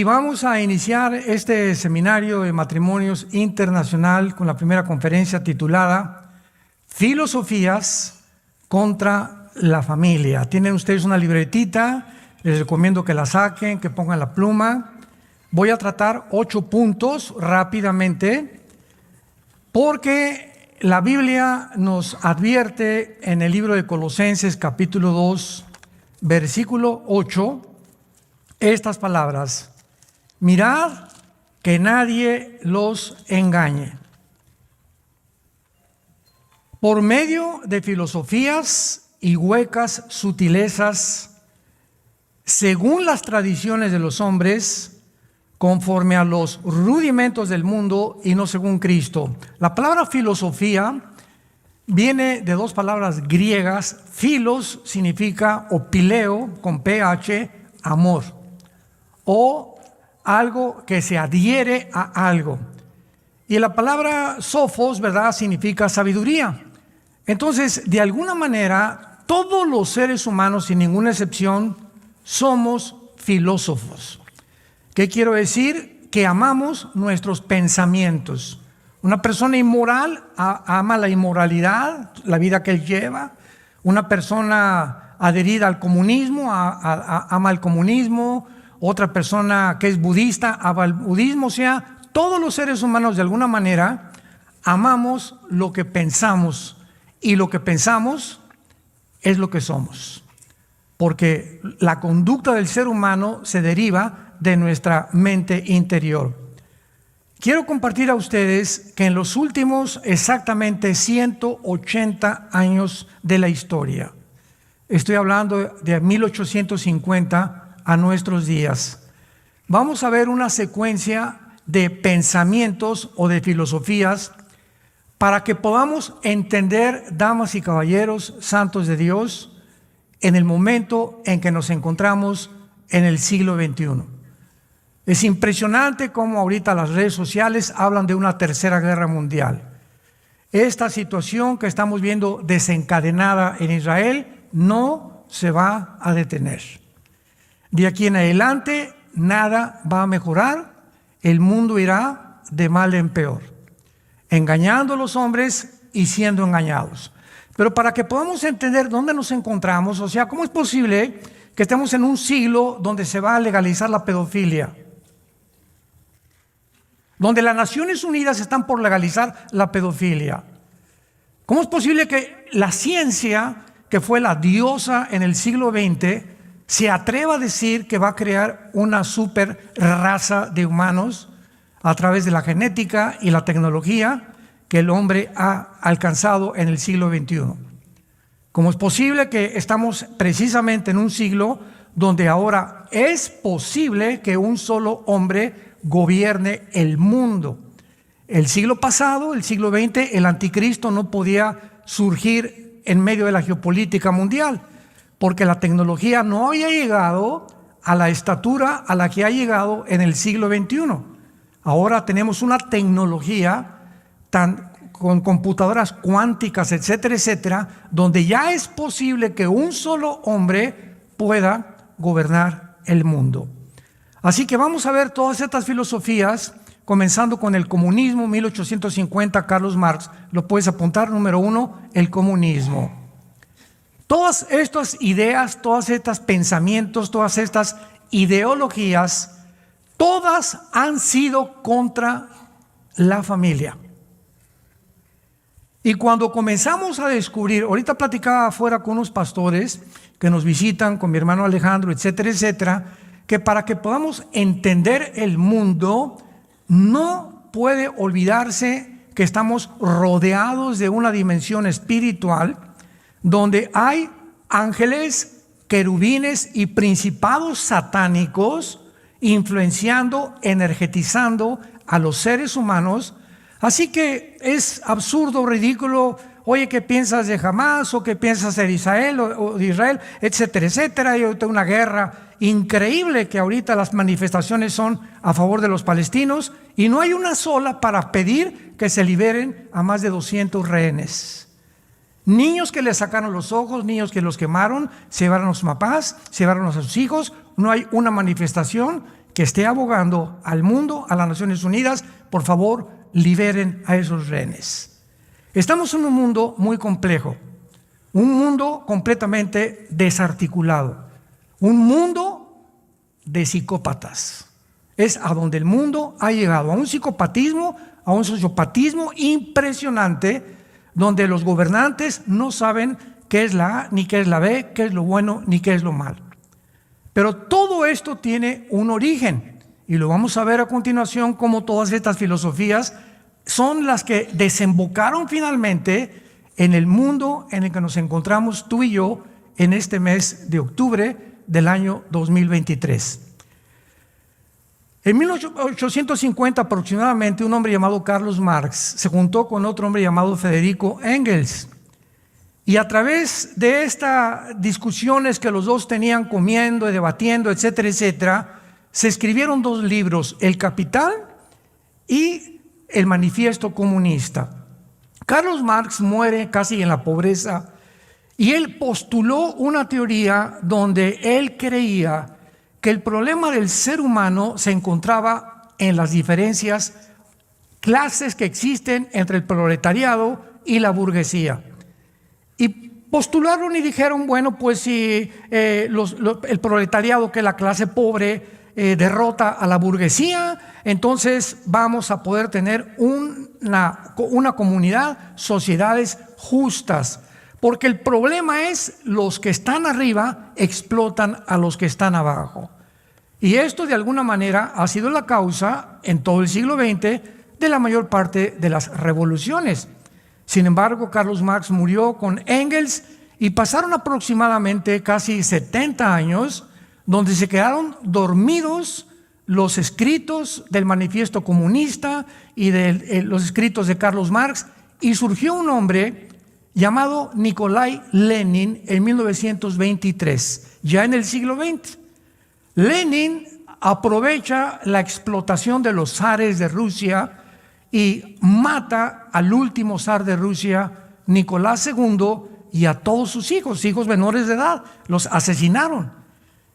vamos a iniciar este seminario de matrimonios internacional con la primera conferencia titulada Filosofías contra la familia. Tienen ustedes una libretita, les recomiendo que la saquen, que pongan la pluma. Voy a tratar 8 puntos rápidamente porque la Biblia nos advierte en el libro de Colosenses capítulo 2, versículo 8, estas palabras: mirad que nadie los engañe por medio de filosofías y huecas sutilezas, según las tradiciones de los hombres, conforme a los rudimentos del mundo y no según Cristo. La palabra filosofía viene de 2 palabras griegas. Filos significa, o pileo, con ph, amor, o algo que se adhiere a algo. Y la palabra sofos, ¿verdad?, significa sabiduría. Entonces, de alguna manera, todos los seres humanos, sin ninguna excepción, somos filósofos. ¿Qué quiero decir? Que amamos nuestros pensamientos. Una persona inmoral ama la inmoralidad, la vida que él lleva. Una persona adherida al comunismo ama el comunismo. Otra persona que es budista ama el budismo. O sea, todos los seres humanos de alguna manera amamos lo que pensamos, y lo que pensamos es lo que somos, porque la conducta del ser humano se deriva de nuestra mente interior. Quiero compartir a ustedes que en los últimos exactamente 180 años de la historia, estoy hablando de 1850 a nuestros días, vamos a ver una secuencia de pensamientos o de filosofías para que podamos entender, damas y caballeros, santos de Dios, en el momento en que nos encontramos en el siglo XXI. Es impresionante cómo ahorita las redes sociales hablan de una tercera guerra mundial. Esta situación que estamos viendo desencadenada en Israel no se va a detener. De aquí en adelante nada va a mejorar, el mundo irá de mal en peor, engañando a los hombres y siendo engañados. Pero para que podamos entender dónde nos encontramos, o sea, ¿cómo es posible que estemos en un siglo donde se va a legalizar la pedofilia? Donde las Naciones Unidas están por legalizar la pedofilia. ¿Cómo es posible que la ciencia, que fue la diosa en el siglo XX, se atreva a decir que va a crear una super raza de humanos a través de la genética y la tecnología que el hombre ha alcanzado en el siglo XXI? ¿Cómo es posible que estamos precisamente en un siglo donde ahora es posible que un solo hombre gobierne el mundo? El siglo pasado, el siglo XX, el anticristo no podía surgir en medio de la geopolítica mundial, porque la tecnología no había llegado a la estatura a la que ha llegado en el siglo XXI. Ahora tenemos una tecnología con computadoras cuánticas, etcétera, etcétera, donde ya es posible que un solo hombre pueda gobernar el mundo. Así que vamos a ver todas estas filosofías, comenzando con el comunismo, 1850, Carlos Marx. Lo puedes apuntar, número 1, el comunismo. Todas estas ideas, todos estos pensamientos, todas estas ideologías, todas han sido contra la familia. Y cuando comenzamos a descubrir, ahorita platicaba afuera con unos pastores que nos visitan, con mi hermano Alejandro, etcétera, etcétera, que para que podamos entender el mundo, no puede olvidarse que estamos rodeados de una dimensión espiritual donde hay ángeles, querubines y principados satánicos influenciando, energetizando a los seres humanos. Así que es absurdo, ridículo. Oye, ¿qué piensas de Hamas? ¿O qué piensas de Israel o de Israel? Etcétera, etcétera. Hay una guerra increíble que ahorita las manifestaciones son a favor de los palestinos y no hay una sola para pedir que se liberen a más de 200 rehenes. Niños que les sacaron los ojos, niños que los quemaron, se llevaron a sus papás, se llevaron a sus hijos, no hay una manifestación que esté abogando al mundo, a las Naciones Unidas, por favor, liberen a esos rehenes. Estamos en un mundo muy complejo, un mundo completamente desarticulado, un mundo de psicópatas. Es a donde el mundo ha llegado, a un psicopatismo, a un sociopatismo impresionante, donde los gobernantes no saben qué es la A, ni qué es la B, qué es lo bueno, ni qué es lo malo. Pero todo esto tiene un origen, y lo vamos a ver a continuación, cómo todas estas filosofías son las que desembocaron finalmente en el mundo en el que nos encontramos tú y yo en este mes de octubre del año 2023. En 1850 aproximadamente, un hombre llamado Carlos Marx se juntó con otro hombre llamado Federico Engels, y a través de estas discusiones que los dos tenían comiendo y debatiendo, etcétera, etcétera, se escribieron dos libros, El Capital y El Manifiesto Comunista. Carlos Marx muere casi en la pobreza, y él postuló una teoría donde él creía que el problema del ser humano se encontraba en las diferencias clases que existen entre el proletariado y la burguesía. Y postularon y dijeron, bueno, pues si el proletariado, que es la clase pobre, derrota a la burguesía, entonces vamos a poder tener una comunidad, sociedades justas. Porque el problema es los que están arriba explotan a los que están abajo. Y esto de alguna manera ha sido la causa en todo el siglo XX de la mayor parte de las revoluciones. Sin embargo, Carlos Marx murió con Engels y pasaron aproximadamente casi 70 años donde se quedaron dormidos los escritos del Manifiesto Comunista y de los escritos de Carlos Marx, y surgió un hombre llamado Nikolai Lenin en 1923, ya en el siglo XX. Lenin aprovecha la explotación de los zares de Rusia y mata al último zar de Rusia, Nicolás II, y a todos sus hijos menores de edad, los asesinaron.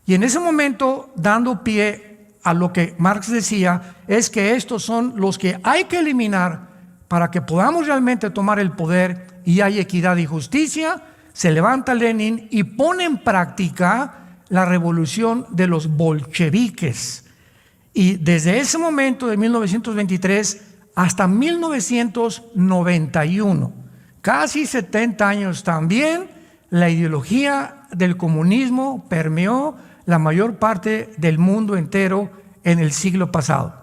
Y en ese momento, dando pie a lo que Marx decía, es que estos son los que hay que eliminar para que podamos realmente tomar el poder y hay equidad y justicia. Se levanta Lenin y pone en práctica la revolución de los bolcheviques. Y desde ese momento, de 1923 hasta 1991, casi 70 años también, la ideología del comunismo permeó la mayor parte del mundo entero en el siglo pasado.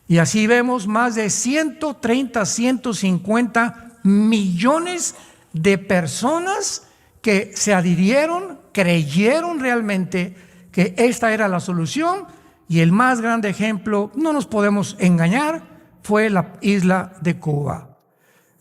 Y así vemos más de 130, 150 millones de personas que se adhirieron, creyeron realmente que esta era la solución, y el más grande ejemplo, no nos podemos engañar, fue la isla de Cuba.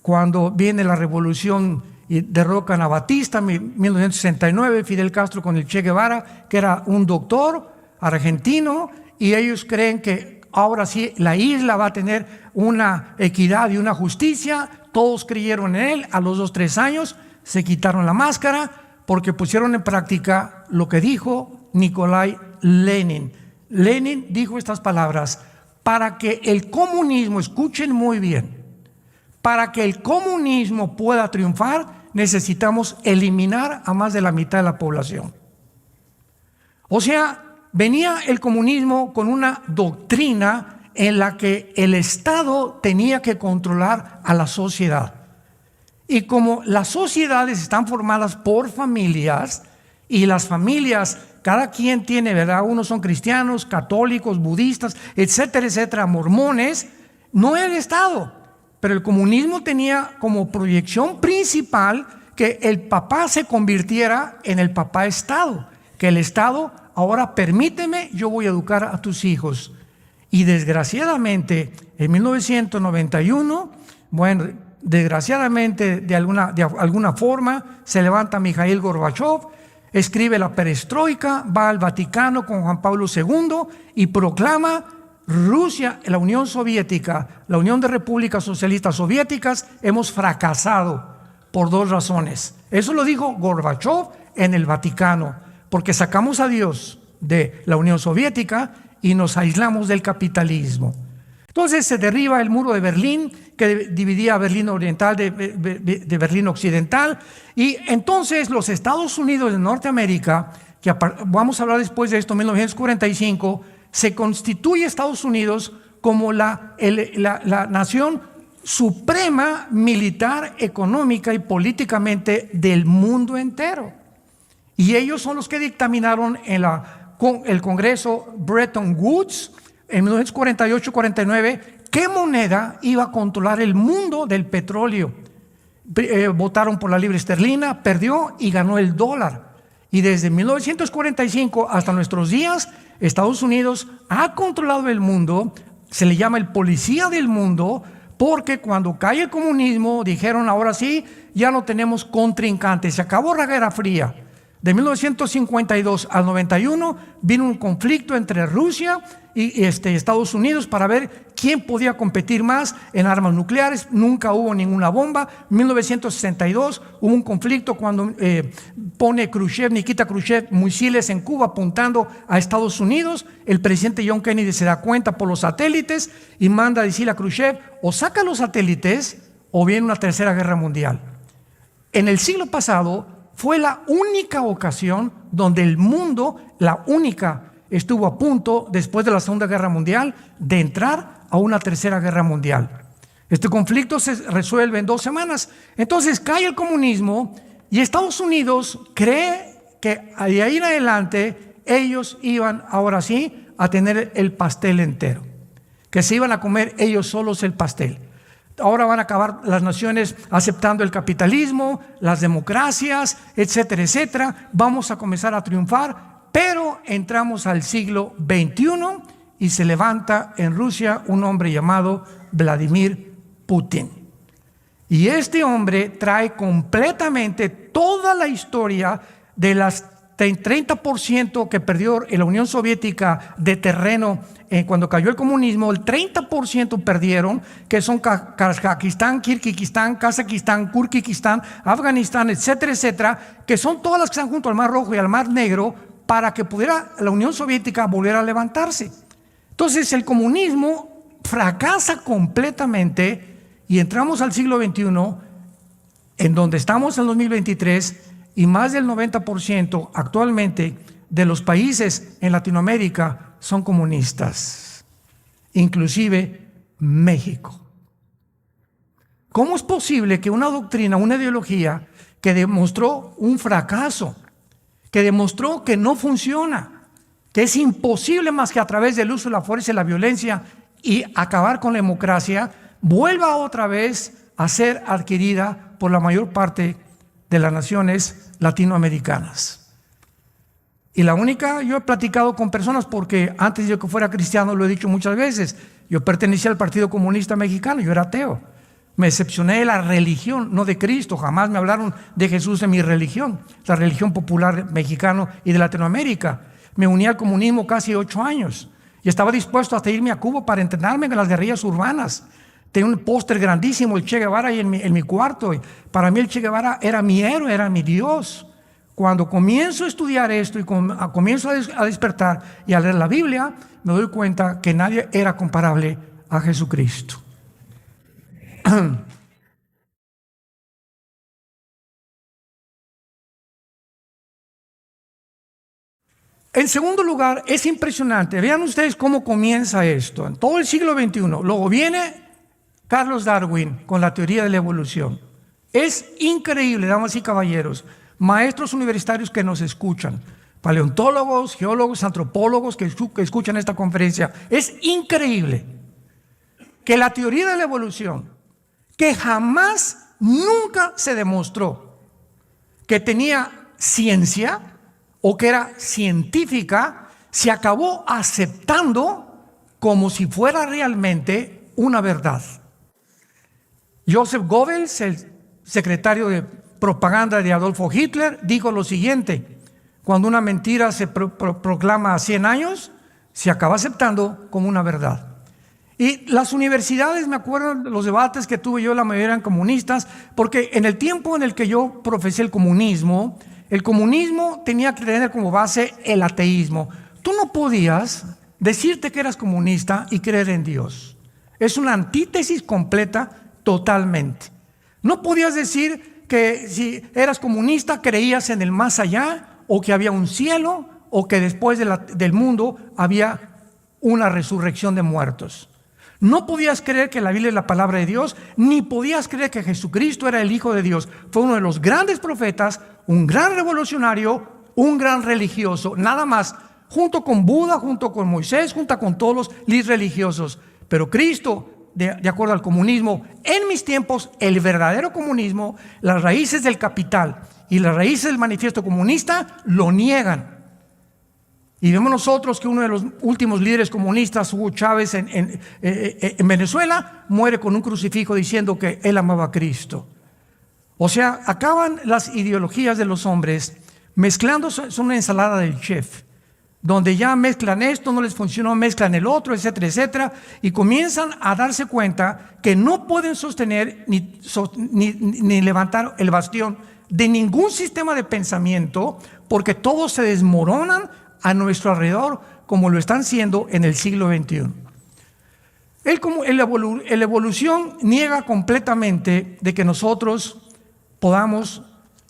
Cuando viene la revolución y derrocan a Batista en 1969, Fidel Castro con el Che Guevara, que era un doctor argentino, y ellos creen que ahora sí la isla va a tener una equidad y una justicia. Todos creyeron en él. A los 2-3 años se quitaron la máscara porque pusieron en práctica lo que dijo Nikolai Lenin. Lenin dijo estas palabras: para que el comunismo, escuchen muy bien, para que el comunismo pueda triunfar, necesitamos eliminar a más de la mitad de la población. O sea, venía el comunismo con una doctrina en la que el Estado tenía que controlar a la sociedad. Y como las sociedades están formadas por familias, y las familias, cada quien tiene, ¿verdad? Unos son cristianos, católicos, budistas, etcétera, etcétera, mormones, no el Estado. Pero el comunismo tenía como proyección principal que el papá se convirtiera en el papá Estado, que el Estado, ahora permíteme, yo voy a educar a tus hijos. Y desgraciadamente, en 1991, bueno, desgraciadamente de alguna forma, se levanta Mikhail Gorbachev, escribe la perestroika, va al Vaticano con Juan Pablo II y proclama: Rusia, la Unión Soviética, la Unión de Repúblicas Socialistas Soviéticas, hemos fracasado por 2 razones. Eso lo dijo Gorbachev en el Vaticano, porque sacamos a Dios de la Unión Soviética y nos aislamos del capitalismo. Entonces se derriba el muro de Berlín, que dividía a Berlín Oriental de Berlín Occidental, y entonces los Estados Unidos de Norteamérica, que vamos a hablar después de esto, en 1945, se constituye Estados Unidos como la nación suprema militar, económica y políticamente del mundo entero. Y ellos son los que dictaminaron en el Congreso Bretton Woods en 1948-49 qué moneda iba a controlar el mundo del petróleo. Votaron por la libra esterlina, perdió y ganó el dólar. Y desde 1945 hasta nuestros días, Estados Unidos ha controlado el mundo. Se le llama el policía del mundo, porque cuando cae el comunismo dijeron: ahora sí, ya no tenemos contrincantes, se acabó la Guerra Fría. De 1952 al 91 vino un conflicto entre Rusia y Estados Unidos para ver quién podía competir más en armas nucleares. Nunca hubo ninguna bomba. En 1962 hubo un conflicto cuando pone Nikita Khrushchev, misiles en Cuba apuntando a Estados Unidos. El presidente John Kennedy se da cuenta por los satélites y manda a decirle a Khrushchev: o saca los satélites o viene una tercera guerra mundial. En el siglo pasado fue la única ocasión donde el mundo, estuvo a punto, después de la Segunda Guerra Mundial, de entrar a una tercera guerra mundial. Este conflicto se resuelve en 2 semanas. Entonces cae el comunismo y Estados Unidos cree que de ahí en adelante ellos iban ahora sí a tener el pastel entero, que se iban a comer ellos solos el pastel. Ahora van a acabar las naciones aceptando el capitalismo, las democracias, etcétera, etcétera. Vamos a comenzar a triunfar, pero entramos al siglo XXI y se levanta en Rusia un hombre llamado Vladimir Putin. Y este hombre trae completamente toda la historia de las 30% que perdió la Unión Soviética de terreno cuando cayó el comunismo. El 30% perdieron, que son Kazajistán, Kirguistán, Kazajistán, Kurkistán, Afganistán, etcétera, etcétera, que son todas las que están junto al Mar Rojo y al Mar Negro, para que pudiera la Unión Soviética volver a levantarse. Entonces el comunismo fracasa completamente y entramos al siglo XXI, en donde estamos en 2023, y más del 90% actualmente de los países en Latinoamérica son comunistas, inclusive México. ¿Cómo es posible que una doctrina, una ideología que demostró un fracaso, que demostró que no funciona, que es imposible más que a través del uso de la fuerza y la violencia y acabar con la democracia, vuelva otra vez a ser adquirida por la mayor parte de las naciones latinoamericanas? Y la única, yo he platicado con personas, porque antes de yo que fuera cristiano, lo he dicho muchas veces, yo pertenecía al Partido Comunista Mexicano, yo era ateo, me decepcioné de la religión, no de Cristo, jamás me hablaron de Jesús en mi religión, la religión popular mexicana y de Latinoamérica. Me uní al comunismo casi 8 años y estaba dispuesto hasta irme a Cuba para entrenarme en las guerrillas urbanas. Tenía un póster grandísimo, el Che Guevara, ahí en mi cuarto. Y para mí el Che Guevara era mi héroe, era mi Dios. Cuando comienzo a estudiar esto y comienzo a despertar y a leer la Biblia, me doy cuenta que nadie era comparable a Jesucristo. En segundo lugar, es impresionante. Vean ustedes cómo comienza esto. En todo el siglo XXI. Luego viene Charles Darwin con la teoría de la evolución. Es increíble, damas y caballeros, maestros universitarios que nos escuchan, paleontólogos, geólogos, antropólogos que escuchan esta conferencia. Es increíble que la teoría de la evolución, que jamás, nunca se demostró que tenía ciencia o que era científica, se acabó aceptando como si fuera realmente una verdad. Joseph Goebbels, el secretario de propaganda de Adolfo Hitler, dijo lo siguiente: cuando una mentira se proclama a 100 años, se acaba aceptando como una verdad. Y las universidades, me acuerdo de los debates que tuve yo, la mayoría eran comunistas, porque en el tiempo en el que yo profesé el comunismo tenía que tener como base el ateísmo. Tú no podías decirte que eras comunista y creer en Dios. Es una antítesis completa totalmente. No podías decir que si eras comunista creías en el más allá, o que había un cielo, o que después del mundo había una resurrección de muertos. No podías creer que la Biblia es la palabra de Dios, ni podías creer que Jesucristo era el Hijo de Dios. Fue uno de los grandes profetas, un gran revolucionario, un gran religioso, nada más, junto con Buda, junto con Moisés, junto con todos los líderes religiosos. Pero Cristo, de acuerdo al comunismo, en mis tiempos, el verdadero comunismo, las raíces del capital y las raíces del manifiesto comunista lo niegan. Y vemos nosotros que uno de los últimos líderes comunistas, Hugo Chávez, en Venezuela, muere con un crucifijo diciendo que él amaba a Cristo. O sea, acaban las ideologías de los hombres mezclándose, son una ensalada del chef, donde ya mezclan esto, no les funcionó, mezclan el otro, etcétera, etcétera, y comienzan a darse cuenta que no pueden sostener ni levantar el bastión de ningún sistema de pensamiento, porque todos se desmoronan a nuestro alrededor, como lo están siendo en el siglo XXI. La evolución niega completamente de que nosotros podamos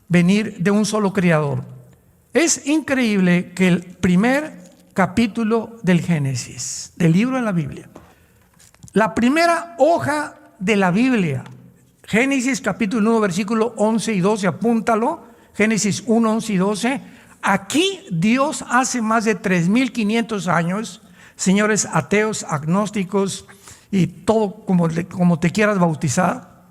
venir de un solo creador. Es increíble que el primer capítulo del Génesis, del libro de la Biblia, la primera hoja de la Biblia, Génesis capítulo 1, versículo 11 y 12, apúntalo, Génesis 1, 11 y 12, aquí Dios hace más de 3,500 años, señores ateos, agnósticos y todo como te quieras bautizar,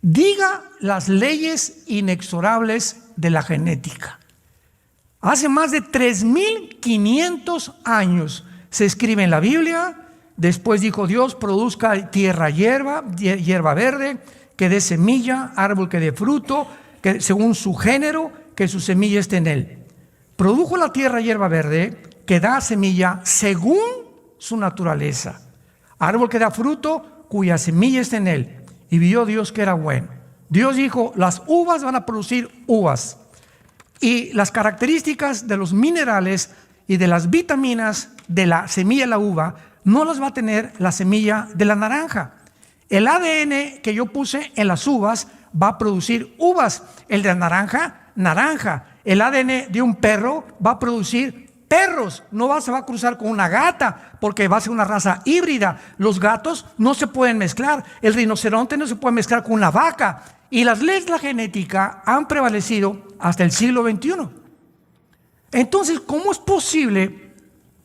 diga las leyes inexorables de la genética. Hace más de 3,500 años se escribe en la Biblia. Después dijo Dios: produzca tierra hierba verde, que dé semilla, árbol que dé fruto, que según su género, que su semilla esté en él. Produjo la tierra hierba verde, que da semilla según su naturaleza, árbol que da fruto, cuya semilla esté en él. Y vio Dios que era bueno. Dios dijo: las uvas van a producir uvas, y las características de los minerales y de las vitaminas de la semilla de la uva no las va a tener la semilla de la naranja. El ADN que yo puse en las uvas va a producir uvas, el de la naranja, naranja. El ADN de un perro va a producir perros, no se va a cruzar con una gata, porque va a ser una raza híbrida. Los gatos no se pueden mezclar, el rinoceronte no se puede mezclar con una vaca. Y las leyes de la genética han prevalecido hasta el siglo XXI. Entonces, ¿cómo es posible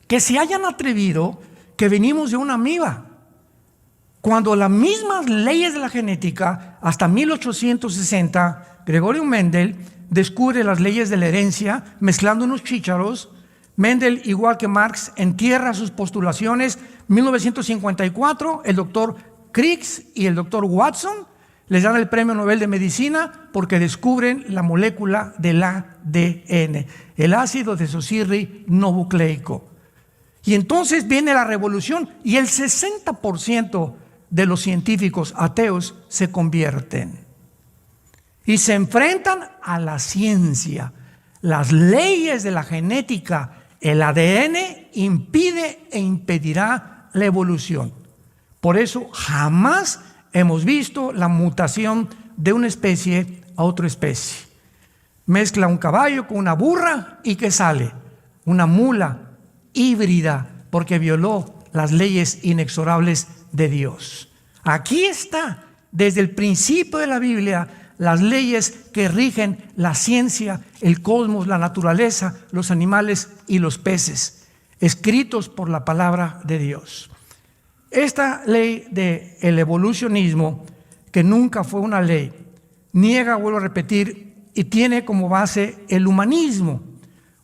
que se hayan atrevido que venimos de una amiba? Cuando las mismas leyes de la genética, hasta 1860, Gregorio Mendel descubre las leyes de la herencia mezclando unos chícharos. Mendel, igual que Marx, entierra sus postulaciones. 1954, el doctor Crick y el doctor Watson les dan el premio Nobel de Medicina porque descubren la molécula del ADN, el ácido desoxirribonucleico. Y entonces viene la revolución y el 60% de los científicos ateos se convierten y se enfrentan a la ciencia. Las leyes de la genética, el ADN impide e impedirá la evolución. Por eso jamás hemos visto la mutación de una especie a otra especie. Mezcla un caballo con una burra y ¿qué sale? Una mula híbrida, porque violó las leyes inexorables de Dios. Aquí está, desde el principio de la Biblia, las leyes que rigen la ciencia, el cosmos, la naturaleza, los animales y los peces, escritos por la palabra de Dios. Esta ley del evolucionismo, que nunca fue una ley, niega, vuelvo a repetir, y tiene como base el humanismo.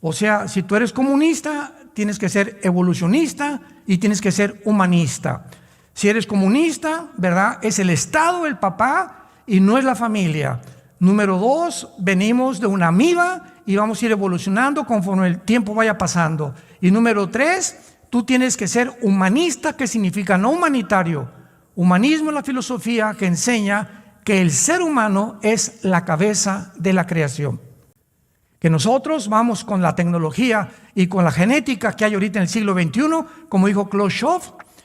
O sea, si tú eres comunista, tienes que ser evolucionista y tienes que ser humanista. Si eres comunista, ¿verdad? Es el Estado, el papá, y no es la familia. Número 2, venimos de una amiba y vamos a ir evolucionando conforme el tiempo vaya pasando. Y número 3, tú tienes que ser humanista, que significa no humanitario. Humanismo es la filosofía que enseña que el ser humano es la cabeza de la creación. Que nosotros vamos con la tecnología y con la genética que hay ahorita en el siglo XXI, como dijo Klaus Schwab,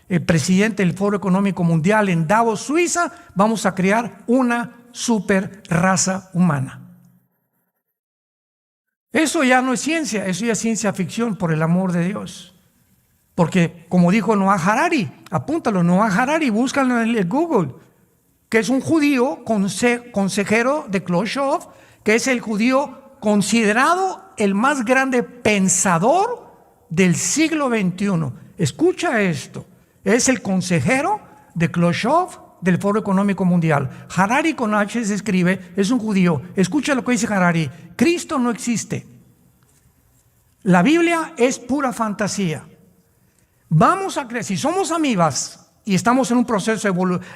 el presidente del Foro Económico Mundial en Davos, Suiza, vamos a crear una super raza humana. Eso ya no es ciencia, eso ya es ciencia ficción, por el amor de Dios. Porque como dijo Noah Harari, apúntalo, Noah Harari, búscalo en el Google, que es un judío consejero de Klaus Schwab, que es el judío considerado el más grande pensador del siglo XXI. Escucha esto, es el consejero de Klaus Schwab del Foro Económico Mundial. Harari con H se escribe, es un judío. Escucha lo que dice Harari: Cristo no existe. La Biblia es pura fantasía. Vamos a creer, si somos amibas y estamos en un proceso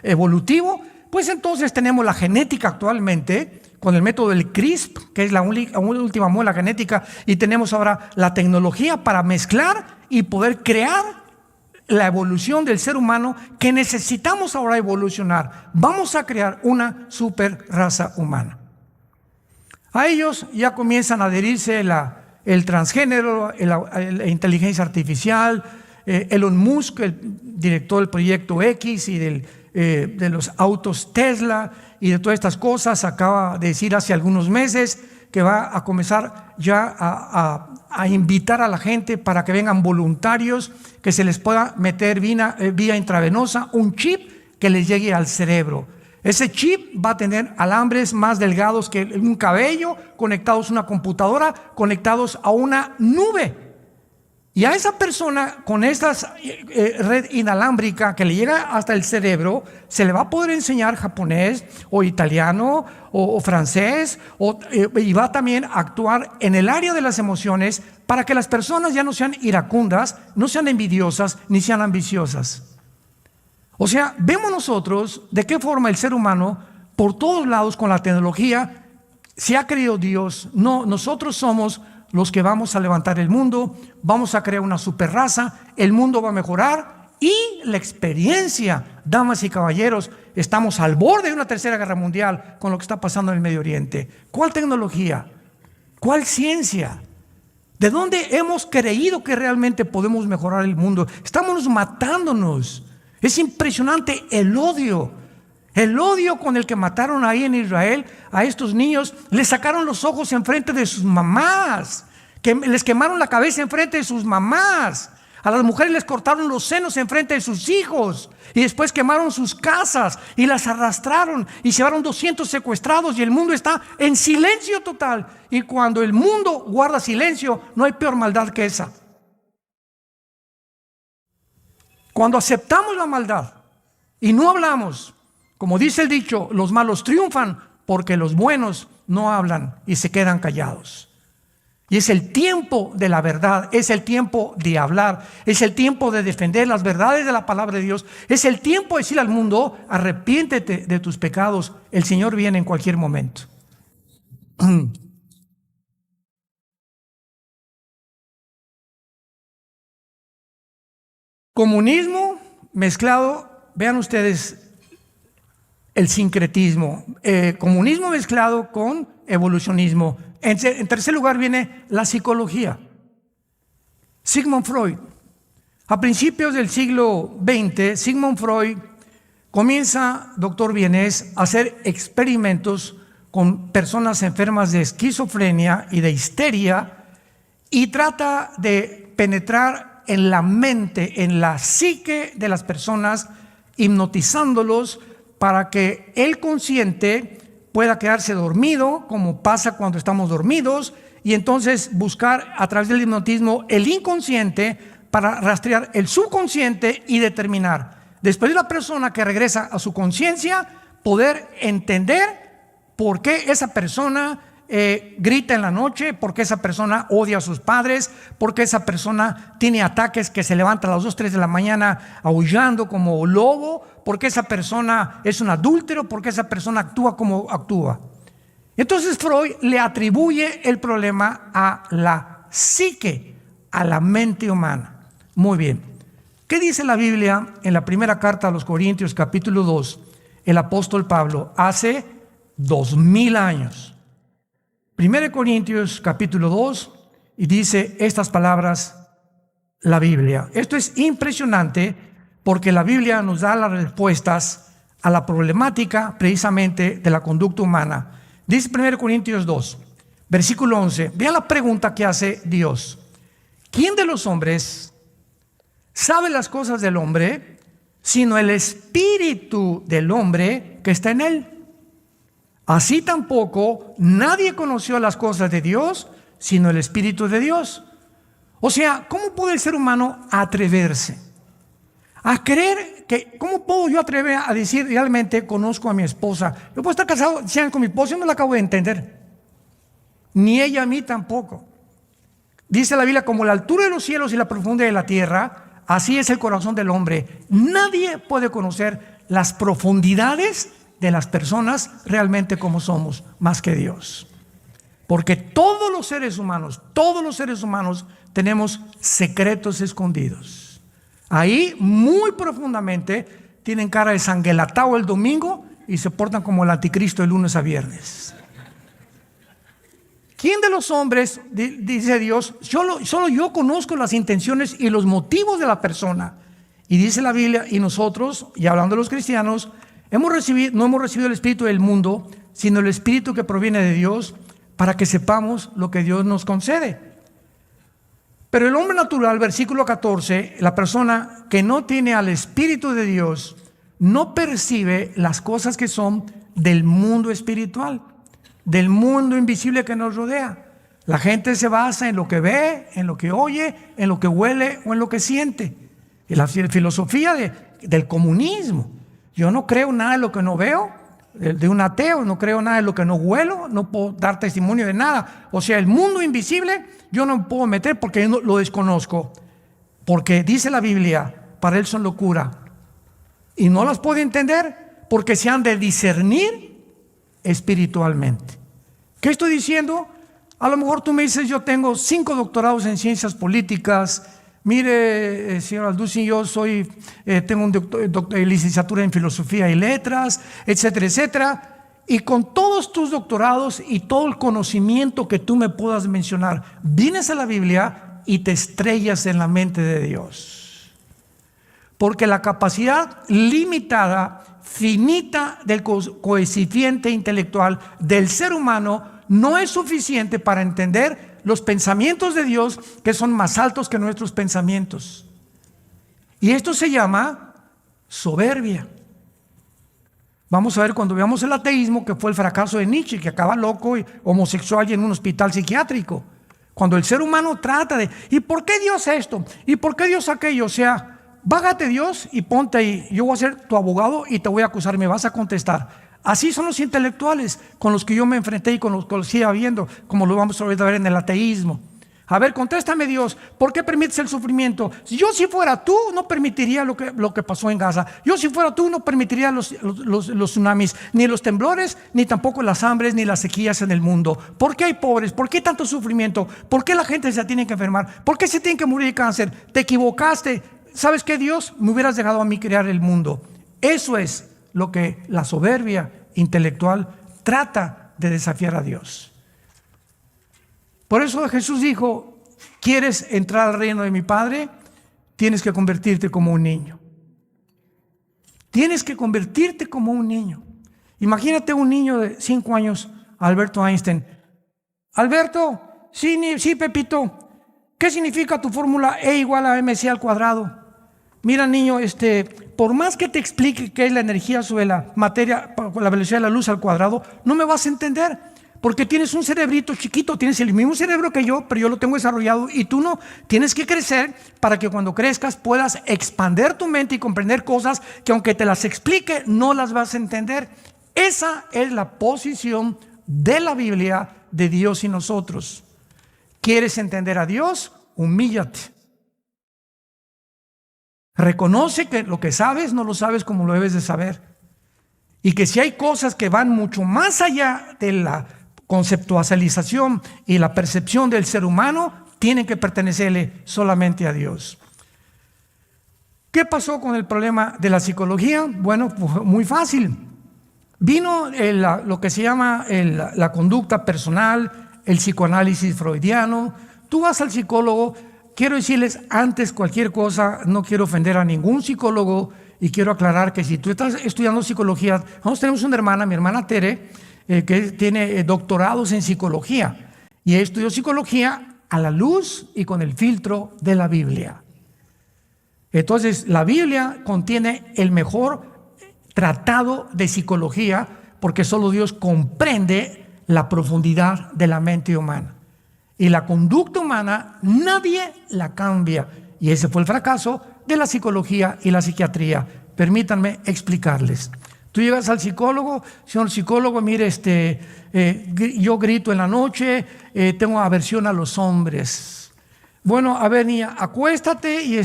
evolutivo, pues entonces tenemos la genética actualmente con el método del CRISP, que es la última muela genética, y tenemos ahora la tecnología para mezclar y poder crear la evolución del ser humano que necesitamos ahora evolucionar. Vamos a crear una super raza humana. A ellos ya comienzan a adherirse el transgénero, la inteligencia artificial. Elon Musk, el director del proyecto X y de los autos Tesla y de todas estas cosas, acaba de decir hace algunos meses que va a comenzar ya a invitar a la gente para que vengan voluntarios, que se les pueda meter vía intravenosa un chip que les llegue al cerebro. Ese chip va a tener alambres más delgados que un cabello, conectados a una computadora, conectados a una nube. Y a esa persona con esta red inalámbrica que le llega hasta el cerebro, se le va a poder enseñar japonés o italiano o francés, y va también a actuar en el área de las emociones para que las personas ya no sean iracundas, no sean envidiosas, ni sean ambiciosas. O sea, vemos nosotros de qué forma el ser humano, por todos lados con la tecnología, se ha creído Dios. No, nosotros somos los que vamos a levantar el mundo, vamos a crear una super raza, el mundo va a mejorar y la experiencia, damas y caballeros, estamos al borde de una tercera guerra mundial con lo que está pasando en el Medio Oriente. ¿Cuál tecnología? ¿Cuál ciencia? ¿De dónde hemos creído que realmente podemos mejorar el mundo? Estamos matándonos. Es impresionante el odio con el que mataron ahí en Israel a estos niños. Les sacaron los ojos enfrente de sus mamás, que les quemaron la cabeza enfrente de sus mamás. A las mujeres les cortaron los senos enfrente de sus hijos y después quemaron sus casas y las arrastraron y llevaron 200 secuestrados, y el mundo está en silencio total. Y cuando el mundo guarda silencio, no hay peor maldad que esa. Cuando aceptamos la maldad y no hablamos, como dice el dicho, los malos triunfan porque los buenos no hablan y se quedan callados. Y es el tiempo de la verdad, es el tiempo de hablar, es el tiempo de defender las verdades de la palabra de Dios, es el tiempo de decir al mundo: arrepiéntete de tus pecados, el Señor viene en cualquier momento. Comunismo mezclado, vean ustedes el sincretismo, comunismo mezclado con evolucionismo. En tercer lugar viene la psicología. Sigmund Freud. A principios del siglo XX, Sigmund Freud comienza, doctor Vienés, a hacer experimentos con personas enfermas de esquizofrenia y de histeria, y trata de penetrar en la mente, en la psique de las personas, hipnotizándolos para que el consciente pueda quedarse dormido, como pasa cuando estamos dormidos, y entonces buscar a través del hipnotismo el inconsciente para rastrear el subconsciente y determinar, después de la persona que regresa a su conciencia, poder entender por qué esa persona grita en la noche, por qué esa persona odia a sus padres, por qué esa persona tiene ataques que se levanta a las 2, 3 de la mañana aullando como lobo, por qué esa persona es un adúltero, por qué esa persona actúa como actúa. Entonces Freud le atribuye el problema a la psique, a la mente humana. Muy bien. ¿Qué dice la Biblia en la primera carta a los Corintios, capítulo 2? El apóstol Pablo, hace 2000 años. 1 Corintios capítulo 2 y dice estas palabras la Biblia. Esto es impresionante porque la Biblia nos da las respuestas a la problemática precisamente de la conducta humana. Dice 1 Corintios 2, versículo 11. Vean la pregunta que hace Dios. ¿Quién de los hombres sabe las cosas del hombre, sino el espíritu del hombre que está en él? Así tampoco nadie conoció las cosas de Dios, sino el espíritu de Dios. O sea, ¿cómo puede el ser humano atreverse a creer que, cómo puedo yo atrever a decir realmente conozco a mi esposa? Yo puedo estar casado con mi esposa y no la acabo de entender, ni ella a mí tampoco. Dice la Biblia, como la altura de los cielos y la profundidad de la tierra, así es el corazón del hombre. Nadie puede conocer las profundidades de las personas realmente como somos, más que Dios. Porque todos los seres humanos tenemos secretos escondidos. Ahí muy profundamente tienen cara de sanguelatao el domingo y se portan como el anticristo de lunes a viernes. ¿Quién de los hombres, dice Dios, solo yo conozco las intenciones y los motivos de la persona? Y dice la Biblia, y nosotros, y hablando de los cristianos, no hemos recibido el espíritu del mundo, sino el espíritu que proviene de Dios, para que sepamos lo que Dios nos concede. Pero el hombre natural, versículo 14, la persona que no tiene al espíritu de Dios, no percibe las cosas que son del mundo espiritual, del mundo invisible que nos rodea. La gente se basa en lo que ve, en lo que oye, en lo que huele o en lo que siente. Y la filosofía del comunismo. Yo no creo nada de lo que no veo. De un ateo, no creo nada de lo que no huelo, no puedo dar testimonio de nada. O sea, el mundo invisible yo no me puedo meter porque no lo desconozco. Porque dice la Biblia, para él son locura. Y no las puede entender porque se han de discernir espiritualmente. ¿Qué estoy diciendo? A lo mejor tú me dices, yo tengo 5 doctorados en ciencias políticas. Mire, señor Alducin, yo tengo una licenciatura en filosofía y letras, etcétera, etcétera. Y con todos tus doctorados y todo el conocimiento que tú me puedas mencionar, vienes a la Biblia y te estrellas en la mente de Dios. Porque la capacidad limitada, finita del coeficiente intelectual del ser humano no es suficiente para entender los pensamientos de Dios, que son más altos que nuestros pensamientos. Y esto se llama soberbia. Vamos a ver cuando veamos el ateísmo, que fue el fracaso de Nietzsche, que acaba loco y homosexual y en un hospital psiquiátrico. Cuando el ser humano trata de, ¿y por qué Dios esto? ¿Y por qué Dios aquello? O sea, bájate Dios y ponte ahí. Yo voy a ser tu abogado y te voy a acusar, me vas a contestar. Así son los intelectuales con los que yo me enfrenté y con los que sigo viendo, como lo vamos a ver en el ateísmo. A ver, contéstame Dios, ¿por qué permites el sufrimiento? Si yo si fuera tú, no permitiría lo que pasó en Gaza. Yo si fuera tú, no permitiría los tsunamis, ni los temblores, ni tampoco las hambres, ni las sequías en el mundo. ¿Por qué hay pobres? ¿Por qué tanto sufrimiento? ¿Por qué la gente se tiene que enfermar? ¿Por qué se tiene que morir de cáncer? Te equivocaste. ¿Sabes qué, Dios? Me hubieras dejado a mí crear el mundo. Eso es lo que la soberbia intelectual trata de desafiar a Dios. Por eso Jesús dijo, ¿quieres entrar al reino de mi Padre? Tienes que convertirte como un niño. Tienes que convertirte como un niño. Imagínate un niño de 5 años, Alberto Einstein. Alberto, sí, Pepito, ¿qué significa tu fórmula E igual a mc al cuadrado? Mira, niño, por más que te explique qué es la energía sobre la materia con la velocidad de la luz al cuadrado, no me vas a entender, porque tienes un cerebrito chiquito, tienes el mismo cerebro que yo, pero yo lo tengo desarrollado y tú no. Tienes que crecer para que cuando crezcas puedas expandir tu mente y comprender cosas que aunque te las explique, no las vas a entender. Esa es la posición de la Biblia de Dios y nosotros. ¿Quieres entender a Dios? Humíllate. Reconoce que lo que sabes no lo sabes como lo debes de saber. Y que si hay cosas que van mucho más allá de la conceptualización y la percepción del ser humano, tienen que pertenecerle solamente a Dios. ¿Qué pasó con el problema de la psicología? Bueno, pues muy fácil. Vino lo que se llama la conducta personal, el psicoanálisis freudiano. Tú vas al psicólogo. Quiero decirles antes cualquier cosa, no quiero ofender a ningún psicólogo, y quiero aclarar que si tú estás estudiando psicología, nosotros tenemos una hermana, mi hermana Tere, que tiene doctorados en psicología, y estudió psicología a la luz y con el filtro de la Biblia. Entonces, la Biblia contiene el mejor tratado de psicología, porque solo Dios comprende la profundidad de la mente humana. Y la conducta humana nadie la cambia. Y ese fue el fracaso de la psicología y la psiquiatría. Permítanme explicarles. Tú llegas al psicólogo, señor psicólogo, mire, yo grito en la noche, tengo aversión a los hombres. Bueno, a ver, niña, acuéstate y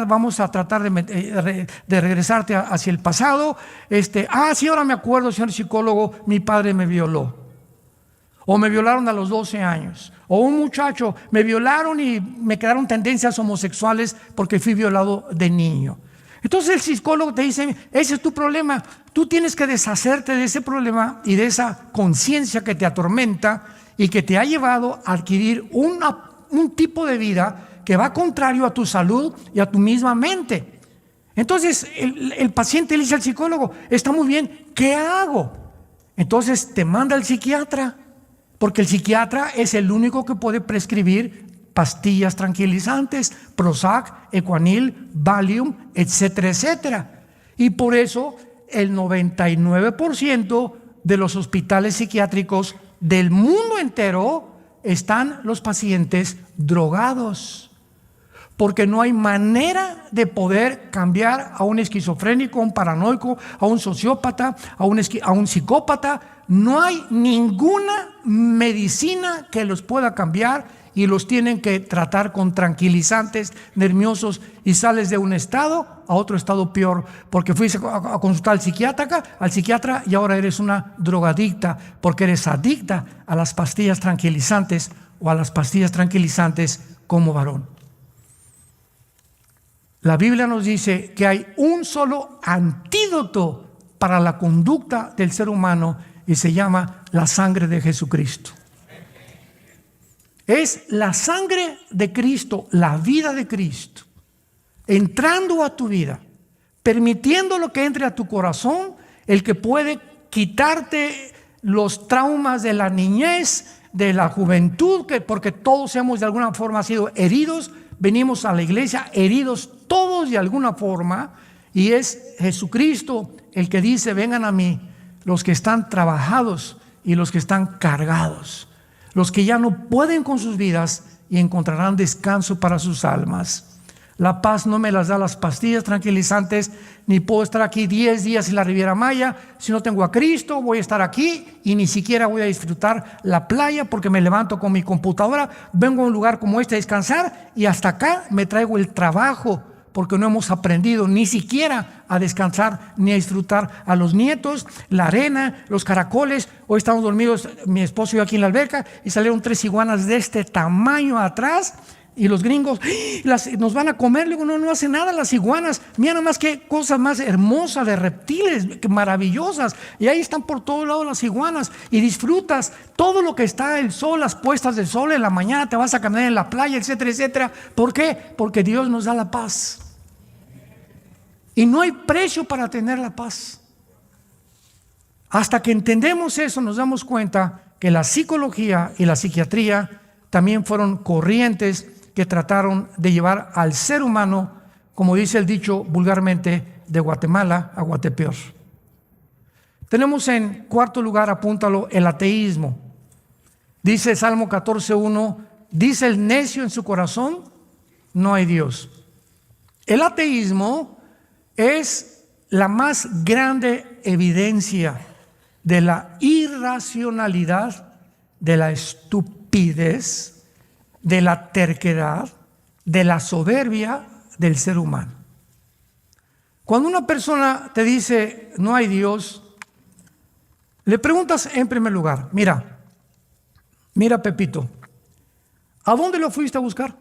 vamos a tratar de regresarte hacia el pasado. Sí, ahora me acuerdo, señor psicólogo, mi padre me violó. O me violaron a los 12 años. O un muchacho, me violaron y me quedaron tendencias homosexuales porque fui violado de niño. Entonces el psicólogo te dice, ese es tu problema. Tú tienes que deshacerte de ese problema y de esa conciencia que te atormenta y que te ha llevado a adquirir un tipo de vida que va contrario a tu salud y a tu misma mente. Entonces el paciente le dice al psicólogo, está muy bien, ¿qué hago? Entonces te manda al psiquiatra, porque el psiquiatra es el único que puede prescribir pastillas tranquilizantes, Prozac, Equanil, Valium, etcétera, etcétera. Y por eso el 99% de los hospitales psiquiátricos del mundo entero están los pacientes drogados, porque no hay manera de poder cambiar a un esquizofrénico, a un paranoico, a un sociópata, a un psicópata. No hay ninguna medicina que los pueda cambiar y los tienen que tratar con tranquilizantes nerviosos, y sales de un estado a otro estado peor, porque fuiste a consultar al psiquiatra y ahora eres una drogadicta, porque eres adicta a las pastillas tranquilizantes o a las pastillas tranquilizantes como varón. La Biblia nos dice que hay un solo antídoto para la conducta del ser humano y se llama la sangre de Jesucristo. Es la sangre de Cristo, la vida de Cristo, entrando a tu vida, permitiendo lo que entre a tu corazón, el que puede quitarte los traumas de la niñez, de la juventud, porque todos hemos de alguna forma sido heridos. Venimos a la iglesia heridos todos de alguna forma, y es Jesucristo el que dice, vengan a mí los que están trabajados y los que están cargados, los que ya no pueden con sus vidas, y encontrarán descanso para sus almas. La paz no me las da las pastillas tranquilizantes, ni puedo estar aquí 10 días en la Riviera Maya. Si no tengo a Cristo, voy a estar aquí y ni siquiera voy a disfrutar la playa, porque me levanto con mi computadora, vengo a un lugar como este a descansar, y hasta acá me traigo el trabajo, porque no hemos aprendido ni siquiera a descansar ni a disfrutar a los nietos, la arena, los caracoles. Hoy estamos dormidos, mi esposo y yo, aquí en la alberca, y salieron 3 iguanas de este tamaño atrás. Y los gringos, nos van a comer. Le digo, no hace nada las iguanas. Mira nada más qué cosa más hermosa de reptiles, maravillosas. Y ahí están por todos lados las iguanas. Y disfrutas todo lo que está, el sol, las puestas del sol en la mañana, te vas a caminar en la playa, etcétera, etcétera. ¿Por qué? Porque Dios nos da la paz. Y no hay precio para tener la paz. Hasta que entendemos eso, nos damos cuenta que la psicología y la psiquiatría también fueron corrientes que trataron de llevar al ser humano, como dice el dicho vulgarmente, de Guatemala a Guatepeor. Tenemos en cuarto lugar, apúntalo, el ateísmo. Dice Salmo 14:1, dice el necio en su corazón, no hay Dios. El ateísmo es la más grande evidencia de la irracionalidad, de la estupidez, de la terquedad, de la soberbia del ser humano. Cuando una persona te dice no hay Dios, le preguntas en primer lugar, mira Pepito, ¿a dónde lo fuiste a buscar?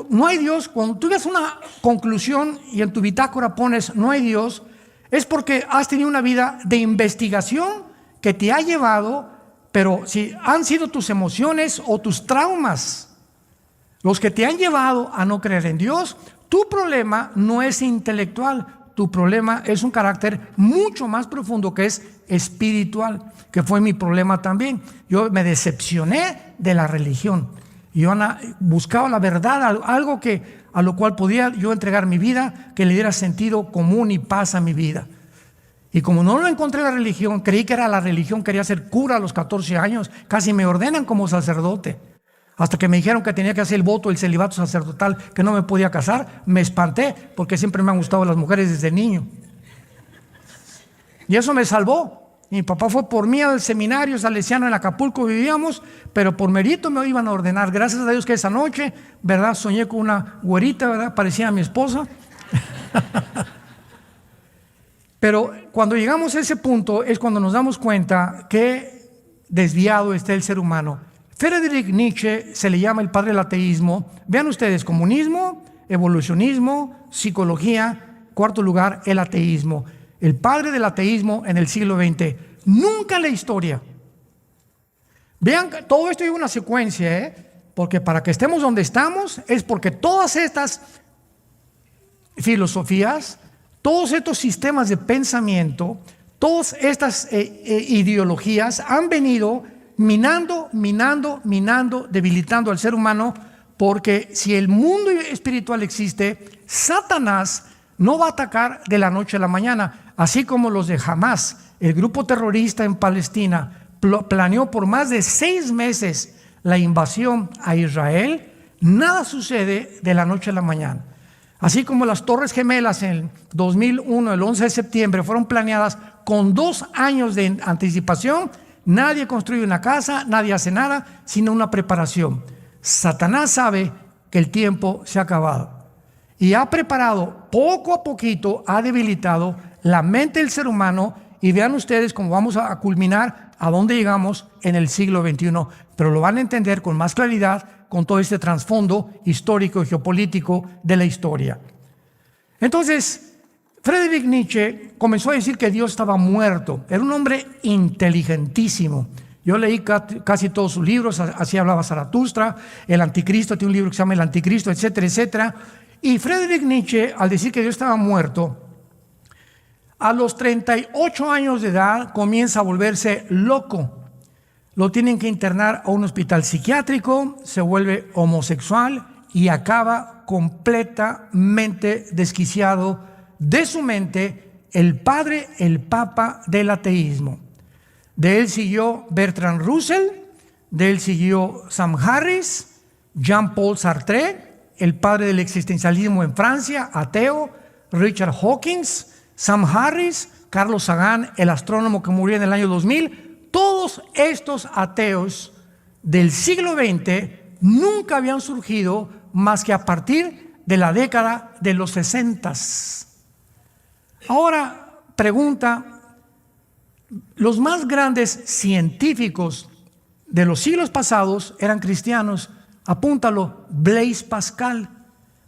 No hay Dios. Cuando tú ves una conclusión y en tu bitácora pones no hay Dios, es porque has tenido una vida de investigación que te ha llevado, pero si han sido tus emociones o tus traumas los que te han llevado a no creer en Dios, tu problema no es intelectual, tu problema es un carácter mucho más profundo que es espiritual, que fue mi problema también. Yo me decepcioné de la religión. Yo buscaba la verdad, algo a lo cual podía yo entregar mi vida, que le diera sentido común y paz a mi vida. Y como no lo encontré en la religión, creí que era la religión, quería ser cura a los 14 años, casi me ordenan como sacerdote. Hasta que me dijeron que tenía que hacer el voto, el celibato sacerdotal, que no me podía casar, me espanté, porque siempre me han gustado las mujeres desde niño. Y eso me salvó. Mi papá fue por mí al seminario salesiano en Acapulco, vivíamos, pero por mérito me iban a ordenar. Gracias a Dios que esa noche, ¿verdad? Soñé con una güerita, ¿verdad? Parecía a mi esposa. Pero cuando llegamos a ese punto es cuando nos damos cuenta que desviado está el ser humano. Friedrich Nietzsche se le llama el padre del ateísmo. Vean ustedes, comunismo, evolucionismo, psicología, cuarto lugar, el ateísmo. El padre del ateísmo en el siglo XX. Nunca en la historia. Vean, todo esto lleva una secuencia, porque para que estemos donde estamos es porque todas estas filosofías, todos estos sistemas de pensamiento, todas estas ideologías han venido minando, debilitando al ser humano, porque si el mundo espiritual existe, Satanás no va a atacar de la noche a la mañana, así como los de Hamas, el grupo terrorista en Palestina, planeó por más de 6 meses la invasión a Israel. Nada sucede de la noche a la mañana. Así como las Torres Gemelas en 2001, el 11 de septiembre, fueron planeadas con 2 años de anticipación, nadie construye una casa, nadie hace nada, sino una preparación. Satanás sabe que el tiempo se ha acabado y ha preparado, poco a poquito, ha debilitado la mente del ser humano. Y vean ustedes cómo vamos a culminar a dónde llegamos en el siglo XXI, pero lo van a entender con más claridad con todo este trasfondo histórico y geopolítico de la historia. Entonces, Friedrich Nietzsche comenzó a decir que Dios estaba muerto. Era un hombre inteligentísimo. Yo leí casi todos sus libros, así hablaba Zaratustra, el Anticristo, tiene un libro que se llama El Anticristo, etcétera, etcétera. Y Friedrich Nietzsche, al decir que Dios estaba muerto, a los 38 años de edad comienza a volverse loco. Lo tienen que internar a un hospital psiquiátrico, se vuelve homosexual y acaba completamente desquiciado de su mente, el papa del ateísmo. De él siguió Bertrand Russell, de él siguió Sam Harris, Jean-Paul Sartre, el padre del existencialismo en Francia, ateo, Richard Hawkins, Sam Harris, Carlos Sagan, el astrónomo que murió en el año 2000. Todos estos ateos del siglo XX nunca habían surgido más que a partir de la década de los 60. Ahora, pregunta, los más grandes científicos de los siglos pasados eran cristianos. Apúntalo, Blaise Pascal,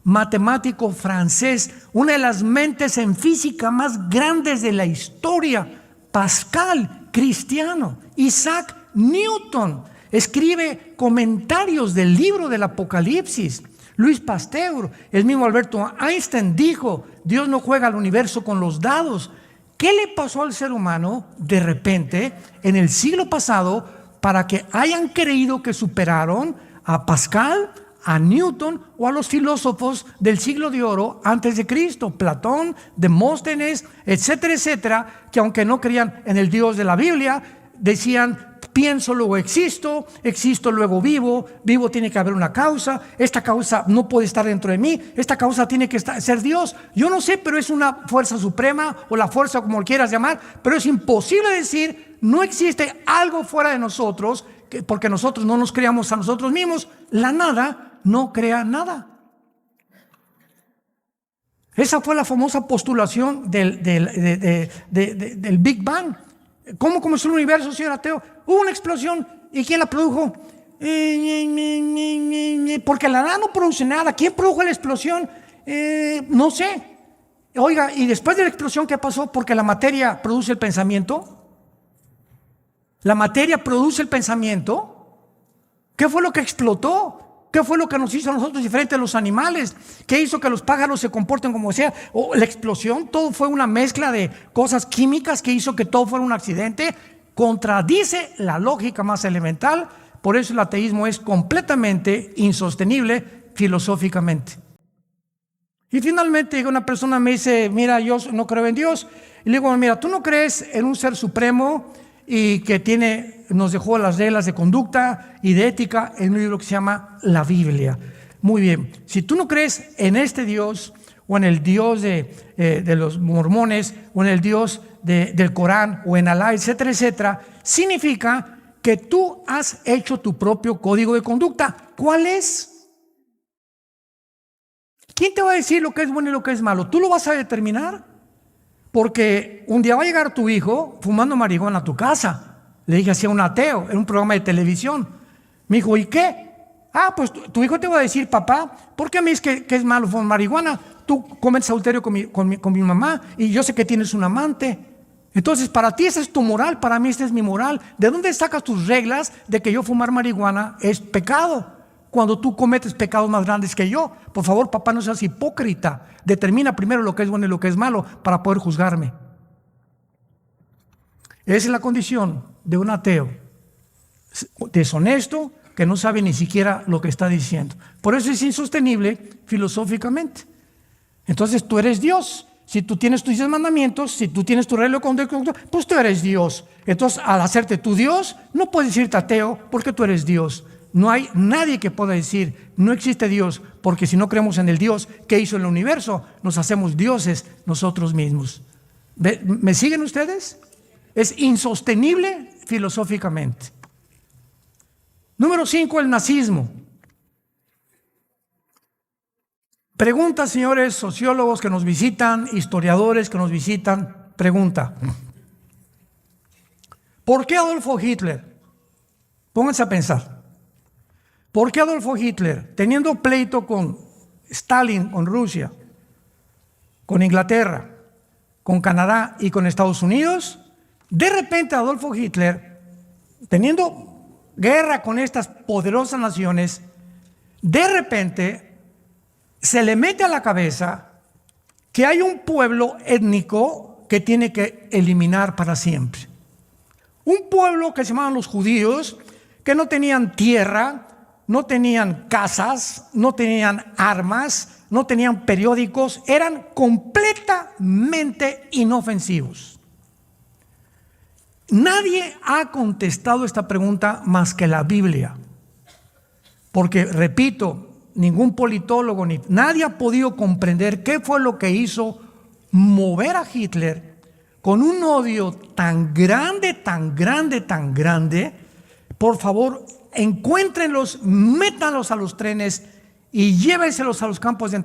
matemático francés, una de las mentes en física más grandes de la historia. Pascal, cristiano. Isaac Newton escribe comentarios del libro del Apocalipsis. Luis Pasteur, el mismo Alberto Einstein dijo: Dios no juega al universo con los dados. ¿Qué le pasó al ser humano de repente en el siglo pasado para que hayan creído que superaron a Pascal, a Newton o a los filósofos del siglo de oro antes de Cristo? Platón, Demóstenes, etcétera, etcétera, que aunque no creían en el Dios de la Biblia, decían: pienso, luego existo, existo, luego vivo, vivo, tiene que haber una causa, esta causa no puede estar dentro de mí, esta causa tiene que ser Dios. Yo no sé, pero es una fuerza suprema o la fuerza como lo quieras llamar, pero es imposible decir no existe algo fuera de nosotros, porque nosotros no nos creamos a nosotros mismos. La nada no crea nada. Esa fue la famosa postulación del Big Bang. ¿Cómo comenzó el universo, señor ateo? Hubo una explosión. ¿Y quién la produjo? Porque la nada no produce nada. ¿Quién produjo la explosión? No sé. Oiga, y después de la explosión, ¿qué pasó? Porque la materia produce el pensamiento. La materia produce el pensamiento. ¿Qué fue lo que explotó? ¿Qué fue lo que nos hizo a nosotros diferentes a los animales? ¿Qué hizo que los pájaros se comporten como sea? La explosión, todo fue una mezcla de cosas químicas que hizo que todo fuera un accidente. Contradice la lógica más elemental. Por eso el ateísmo es completamente insostenible filosóficamente. Y finalmente una persona me dice, mira, yo no creo en Dios. Y le digo, mira, tú no crees en un ser supremo y que nos dejó las reglas de conducta y de ética en un libro que se llama la Biblia. Muy bien, si tú no crees en este Dios o en el Dios de los mormones o en el Dios del Corán o en Alá, etcétera, etcétera, significa que tú has hecho tu propio código de conducta. ¿Cuál es? ¿Quién te va a decir lo que es bueno y lo que es malo? ¿Tú lo vas a determinar? Porque un día va a llegar tu hijo fumando marihuana a tu casa. Le dije así a un ateo en un programa de televisión. Me dijo, ¿y qué? Pues tu hijo te va a decir, papá, ¿por qué me dices que es malo fumar marihuana? Tú cometes adulterio con mi mamá y yo sé que tienes un amante. Entonces, para ti esa es tu moral, para mí esta es mi moral. ¿De dónde sacas tus reglas de que yo fumar marihuana es pecado? Cuando tú cometes pecados más grandes que yo. Por favor, papá, no seas hipócrita. Determina primero lo que es bueno y lo que es malo para poder juzgarme. Esa es la condición de un ateo deshonesto que no sabe ni siquiera lo que está diciendo. Por eso es insostenible filosóficamente. Entonces tú eres Dios. Si tú tienes tus 10 mandamientos, si tú tienes tu regla de conducta, pues tú eres Dios. Entonces, al hacerte tu Dios, no puedes decirte ateo porque tú eres Dios. No hay nadie que pueda decir, no existe Dios, porque si no creemos en el Dios que hizo el universo, nos hacemos dioses nosotros mismos. ¿Me siguen ustedes? Es insostenible filosóficamente. Número 5, el nazismo. Pregunta, señores sociólogos que nos visitan, historiadores que nos visitan, pregunta. ¿Por qué Adolfo Hitler? Pónganse a pensar. ¿Por qué Adolfo Hitler, teniendo pleito con Stalin, con Rusia, con Inglaterra, con Canadá y con Estados Unidos, de repente Adolfo Hitler, teniendo guerra con estas poderosas naciones, de repente se le mete a la cabeza que hay un pueblo étnico que tiene que eliminar para siempre? Un pueblo que se llamaban los judíos, que no tenían tierra, no tenían casas, no tenían armas, no tenían periódicos, eran completamente inofensivos. Nadie ha contestado esta pregunta más que la Biblia. Porque, repito, ningún politólogo, nadie ha podido comprender qué fue lo que hizo mover a Hitler con un odio tan grande, tan grande, tan grande. Por favor, encuéntrenlos, métanlos a los trenes y llévenselos a los campos de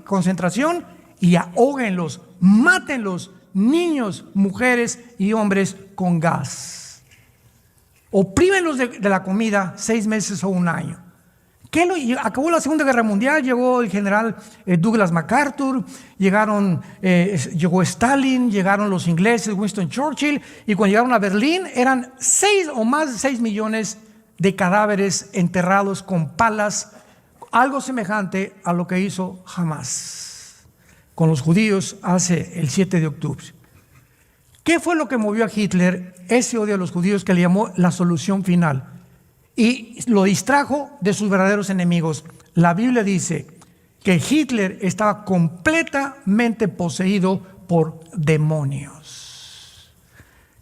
concentración y ahóguenlos, mátenlos, niños, mujeres y hombres con gas. Oprímenlos de la comida 6 meses o un año. Acabó la Segunda Guerra Mundial, llegó el general Douglas MacArthur, llegó Stalin, llegaron los ingleses, Winston Churchill, y cuando llegaron a Berlín eran 6 o más de 6 millones de cadáveres enterrados con palas, algo semejante a lo que hizo Hamás con los judíos hace el 7 de octubre. ¿Qué fue lo que movió a Hitler? Ese odio a los judíos que le llamó la solución final. Y lo distrajo de sus verdaderos enemigos. La Biblia dice que Hitler estaba completamente poseído por demonios.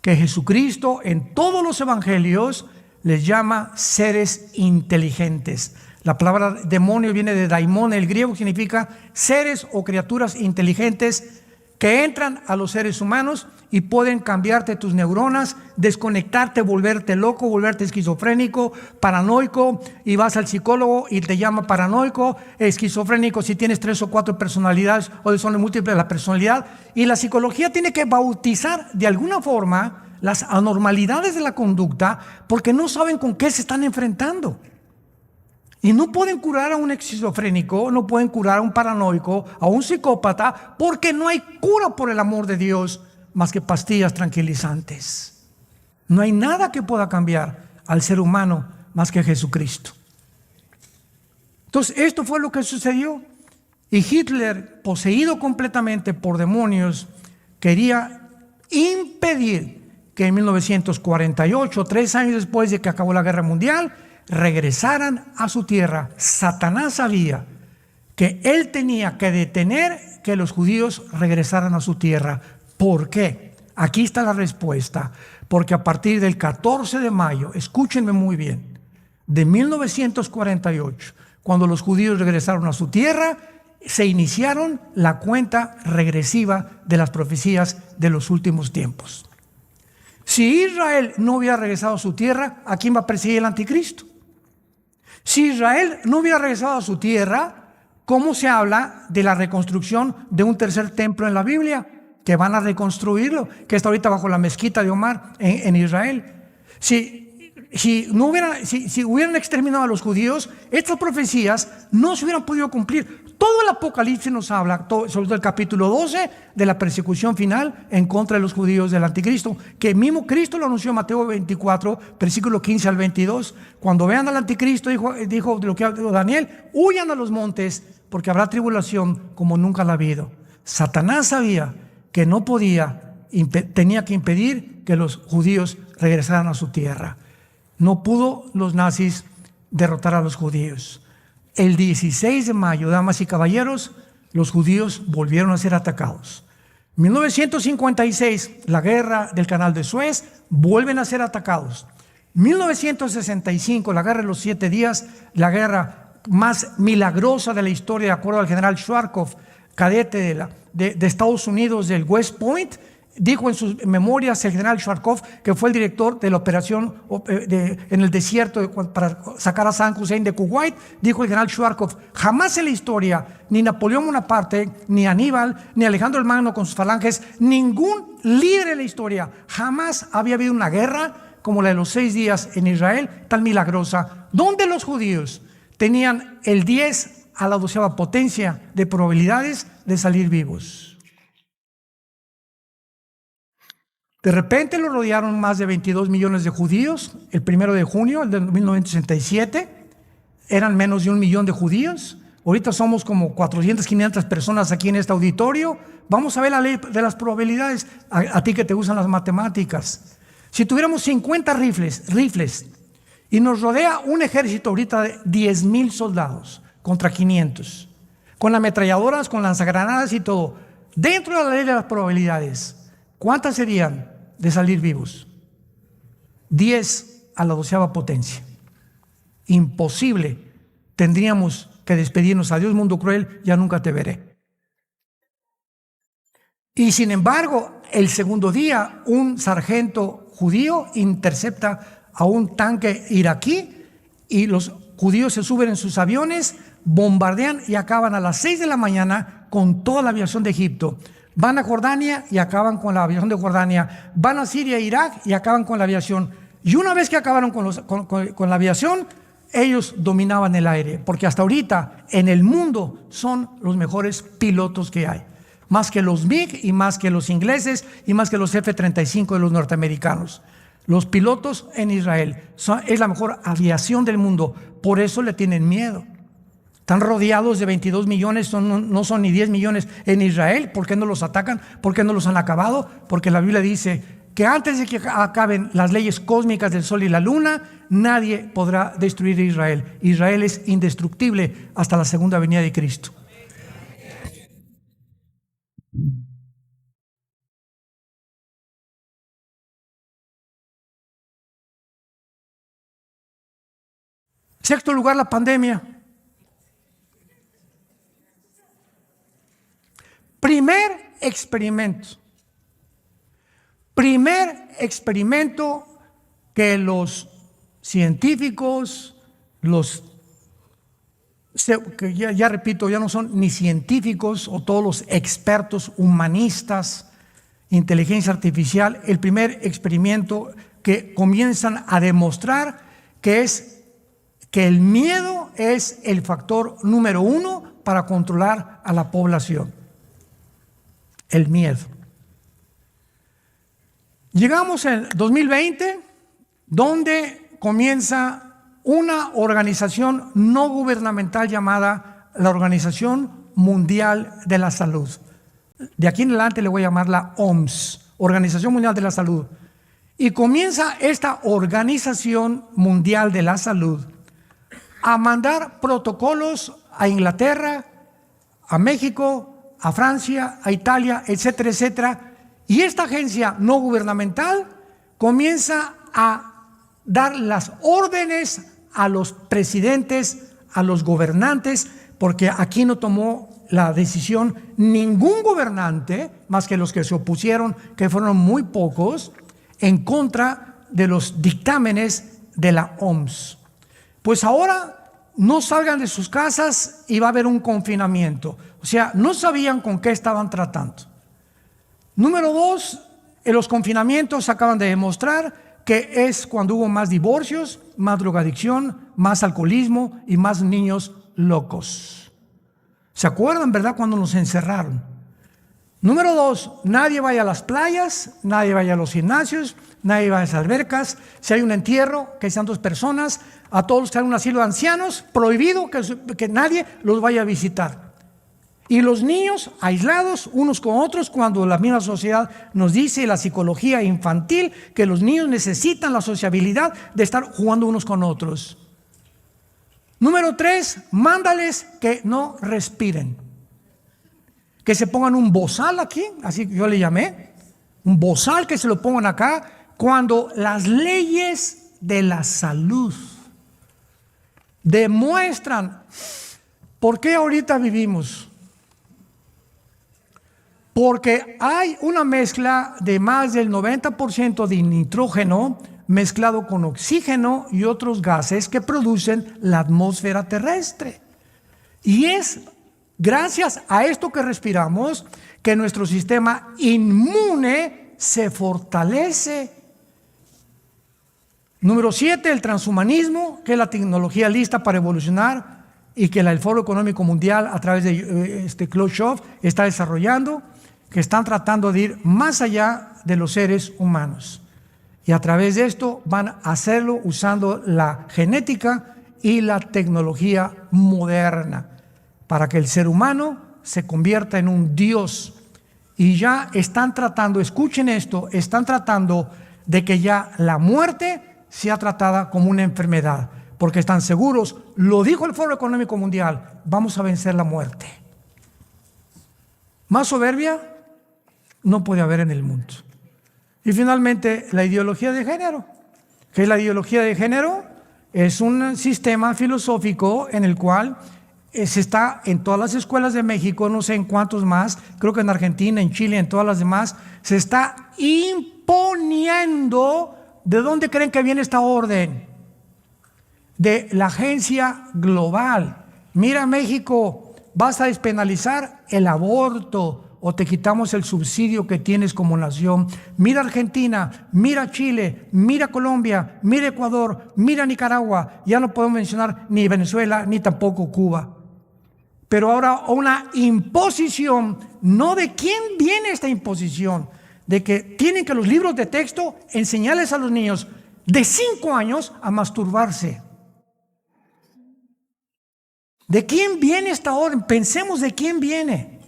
Que Jesucristo en todos los evangelios les llama seres inteligentes. La palabra demonio viene de daimon, el griego significa seres o criaturas inteligentes que entran a los seres humanos y pueden cambiarte tus neuronas, desconectarte, volverte loco, volverte esquizofrénico, paranoico, y vas al psicólogo y te llama paranoico, esquizofrénico si tienes 3 o 4 personalidades o son múltiples la personalidad, y la psicología tiene que bautizar de alguna forma las anormalidades de la conducta porque no saben con qué se están enfrentando. Y no pueden curar a un esquizofrénico, no pueden curar a un paranoico, a un psicópata, porque no hay cura por el amor de Dios más que pastillas tranquilizantes. No hay nada que pueda cambiar al ser humano más que Jesucristo. Entonces, esto fue lo que sucedió. Y Hitler, poseído completamente por demonios, quería impedir que en 1948, 3 años después de que acabó la Guerra Mundial, regresaran a su tierra. Satanás sabía que él tenía que detener que los judíos regresaran a su tierra. ¿Por qué? Aquí está la respuesta. Porque a partir del 14 de mayo, escúchenme muy bien, de 1948, cuando los judíos regresaron a su tierra, se iniciaron la cuenta regresiva de las profecías de los últimos tiempos. Si Israel no hubiera regresado a su tierra, ¿a quién va a perseguir el anticristo? Si Israel no hubiera regresado a su tierra, ¿cómo se habla de la reconstrucción de un tercer templo en la Biblia? Que van a reconstruirlo, que está ahorita bajo la mezquita de Omar en Israel. Si hubieran exterminado a los judíos, estas profecías no se hubieran podido cumplir. Todo el Apocalipsis nos habla, sobre el capítulo 12, de la persecución final en contra de los judíos del anticristo, que mismo Cristo lo anunció en Mateo 24, versículo 15 al 22. Cuando vean al anticristo, dijo lo que habló Daniel, huyan a los montes, porque habrá tribulación como nunca la ha habido. Satanás sabía que no podía, tenía que impedir que los judíos regresaran a su tierra. No pudo los nazis derrotar a los judíos. El 16 de mayo, damas y caballeros, los judíos volvieron a ser atacados. 1956, la guerra del Canal de Suez, vuelven a ser atacados. 1965, la guerra de los 7 días, la guerra más milagrosa de la historia, de acuerdo al general Schwarzkopf, cadete de Estados Unidos del West Point. Dijo en sus memorias el general Schwarzkopf, que fue el director de la operación en el desierto para sacar a Saddam Hussein de Kuwait. Dijo el general Schwarzkopf: jamás en la historia, ni Napoleón Bonaparte, ni Aníbal, ni Alejandro el Magno con sus falanges, ningún líder en la historia, jamás había habido una guerra como la de los 6 días en Israel, tan milagrosa, donde los judíos tenían el 10 a la 12ª potencia de probabilidades de salir vivos. De repente lo rodearon más de 22 millones de judíos. El 1 de junio de 1967 eran menos de 1 millón de judíos. Ahorita somos como 400, 500 personas aquí en este auditorio. Vamos a ver la ley de las probabilidades. A ti que te gustan las matemáticas. Si tuviéramos 50 rifles y nos rodea un ejército ahorita de 10,000 soldados contra 500, con ametralladoras, con lanzagranadas y todo, dentro de la ley de las probabilidades, ¿cuántas serían de salir vivos? 10 a la 12ª potencia. Imposible. Tendríamos que despedirnos. Adiós, mundo cruel, ya nunca te veré. Y sin embargo, el segundo día, un sargento judío intercepta a un tanque iraquí y los judíos se suben en sus aviones, bombardean y acaban a las 6 de la mañana con toda la aviación de Egipto. Van a Jordania y acaban con la aviación de Jordania. Van a Siria e Irak y acaban con la aviación. Y una vez que acabaron con la aviación, ellos dominaban el aire, porque hasta ahorita en el mundo son los mejores pilotos que hay. Más que los MiG y más que los ingleses y más que los F-35 de los norteamericanos. Los pilotos en Israel es la mejor aviación del mundo, por eso le tienen miedo. Están rodeados de 22 millones, no son ni 10 millones en Israel. ¿Por qué no los atacan? ¿Por qué no los han acabado? Porque la Biblia dice que antes de que acaben las leyes cósmicas del sol y la luna, nadie podrá destruir a Israel. Israel es indestructible hasta la segunda venida de Cristo. Sexto lugar, la pandemia. Primer experimento que los científicos, que ya repito, ya no son ni científicos o todos los expertos humanistas inteligencia artificial, el primer experimento que comienzan a demostrar que el miedo es el factor número 1 para controlar a la población. El miedo. Llegamos en 2020, donde comienza una organización no gubernamental llamada la Organización Mundial de la Salud. De aquí en adelante le voy a llamar la OMS, Organización Mundial de la Salud. Y comienza esta Organización Mundial de la Salud a mandar protocolos a Inglaterra, a México, a Francia, a Italia, etcétera, etcétera. Y esta agencia no gubernamental comienza a dar las órdenes a los presidentes, a los gobernantes, porque aquí no tomó la decisión ningún gobernante, más que los que se opusieron, que fueron muy pocos, en contra de los dictámenes de la OMS. Pues ahora no salgan de sus casas y va a haber un confinamiento. O sea, no sabían con qué estaban tratando. Número 2, en los confinamientos acaban de demostrar que es cuando hubo más divorcios, más drogadicción, más alcoholismo y más niños locos. ¿Se acuerdan, verdad, cuando nos encerraron? Número 2, nadie vaya a las playas, nadie vaya a los gimnasios, nadie vaya a las albercas. Si hay un entierro, que sean 2 personas, a todos los que están en un asilo de ancianos, prohibido que nadie los vaya a visitar. Y los niños aislados unos con otros, cuando la misma sociedad nos dice, la psicología infantil, que los niños necesitan la sociabilidad de estar jugando unos con otros. Número 3, mándales que no respiren. Que se pongan un bozal aquí, así que yo le llamé, un bozal que se lo pongan acá, cuando las leyes de la salud demuestran por qué ahorita vivimos. Porque hay una mezcla de más del 90% de nitrógeno mezclado con oxígeno y otros gases que producen la atmósfera terrestre. Y es gracias a esto que respiramos que nuestro sistema inmune se fortalece. Número 7, el transhumanismo, que es la tecnología lista para evolucionar y que el Foro Económico Mundial a través de Klaus Schwab está desarrollando, que están tratando de ir más allá de los seres humanos. Y a través de esto van a hacerlo usando la genética y la tecnología moderna para que el ser humano se convierta en un Dios. Y ya están tratando, escuchen esto, están tratando de que ya la muerte sea tratada como una enfermedad, porque están seguros, lo dijo el Foro Económico Mundial, vamos a vencer la muerte. Más soberbia no puede haber en el mundo. Y finalmente, la ideología de género. ¿Qué es la ideología de género? Es un sistema filosófico en el cual se está en todas las escuelas de México, no sé en cuántos más, creo que en Argentina, en Chile, en todas las demás, se está imponiendo. ¿De dónde creen que viene esta orden? De la agencia global. Mira, México, vas a despenalizar el aborto o te quitamos el subsidio que tienes como nación. Mira Argentina, mira Chile, mira Colombia, mira Ecuador, mira Nicaragua. Ya no podemos mencionar ni Venezuela ni tampoco Cuba. Pero ahora una imposición, no de quién viene esta imposición, de que tienen que los libros de texto enseñarles a los niños de 5 años a masturbarse. ¿De quién viene esta orden? Pensemos de quién viene.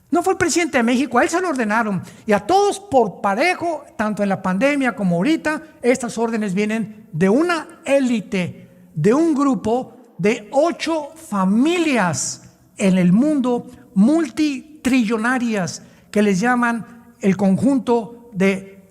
No fue el presidente de México, a él se lo ordenaron. Y a todos por parejo, tanto en la pandemia como ahorita, estas órdenes vienen de una élite, de un grupo de 8 familias en el mundo multitrillonarias que les llaman el conjunto de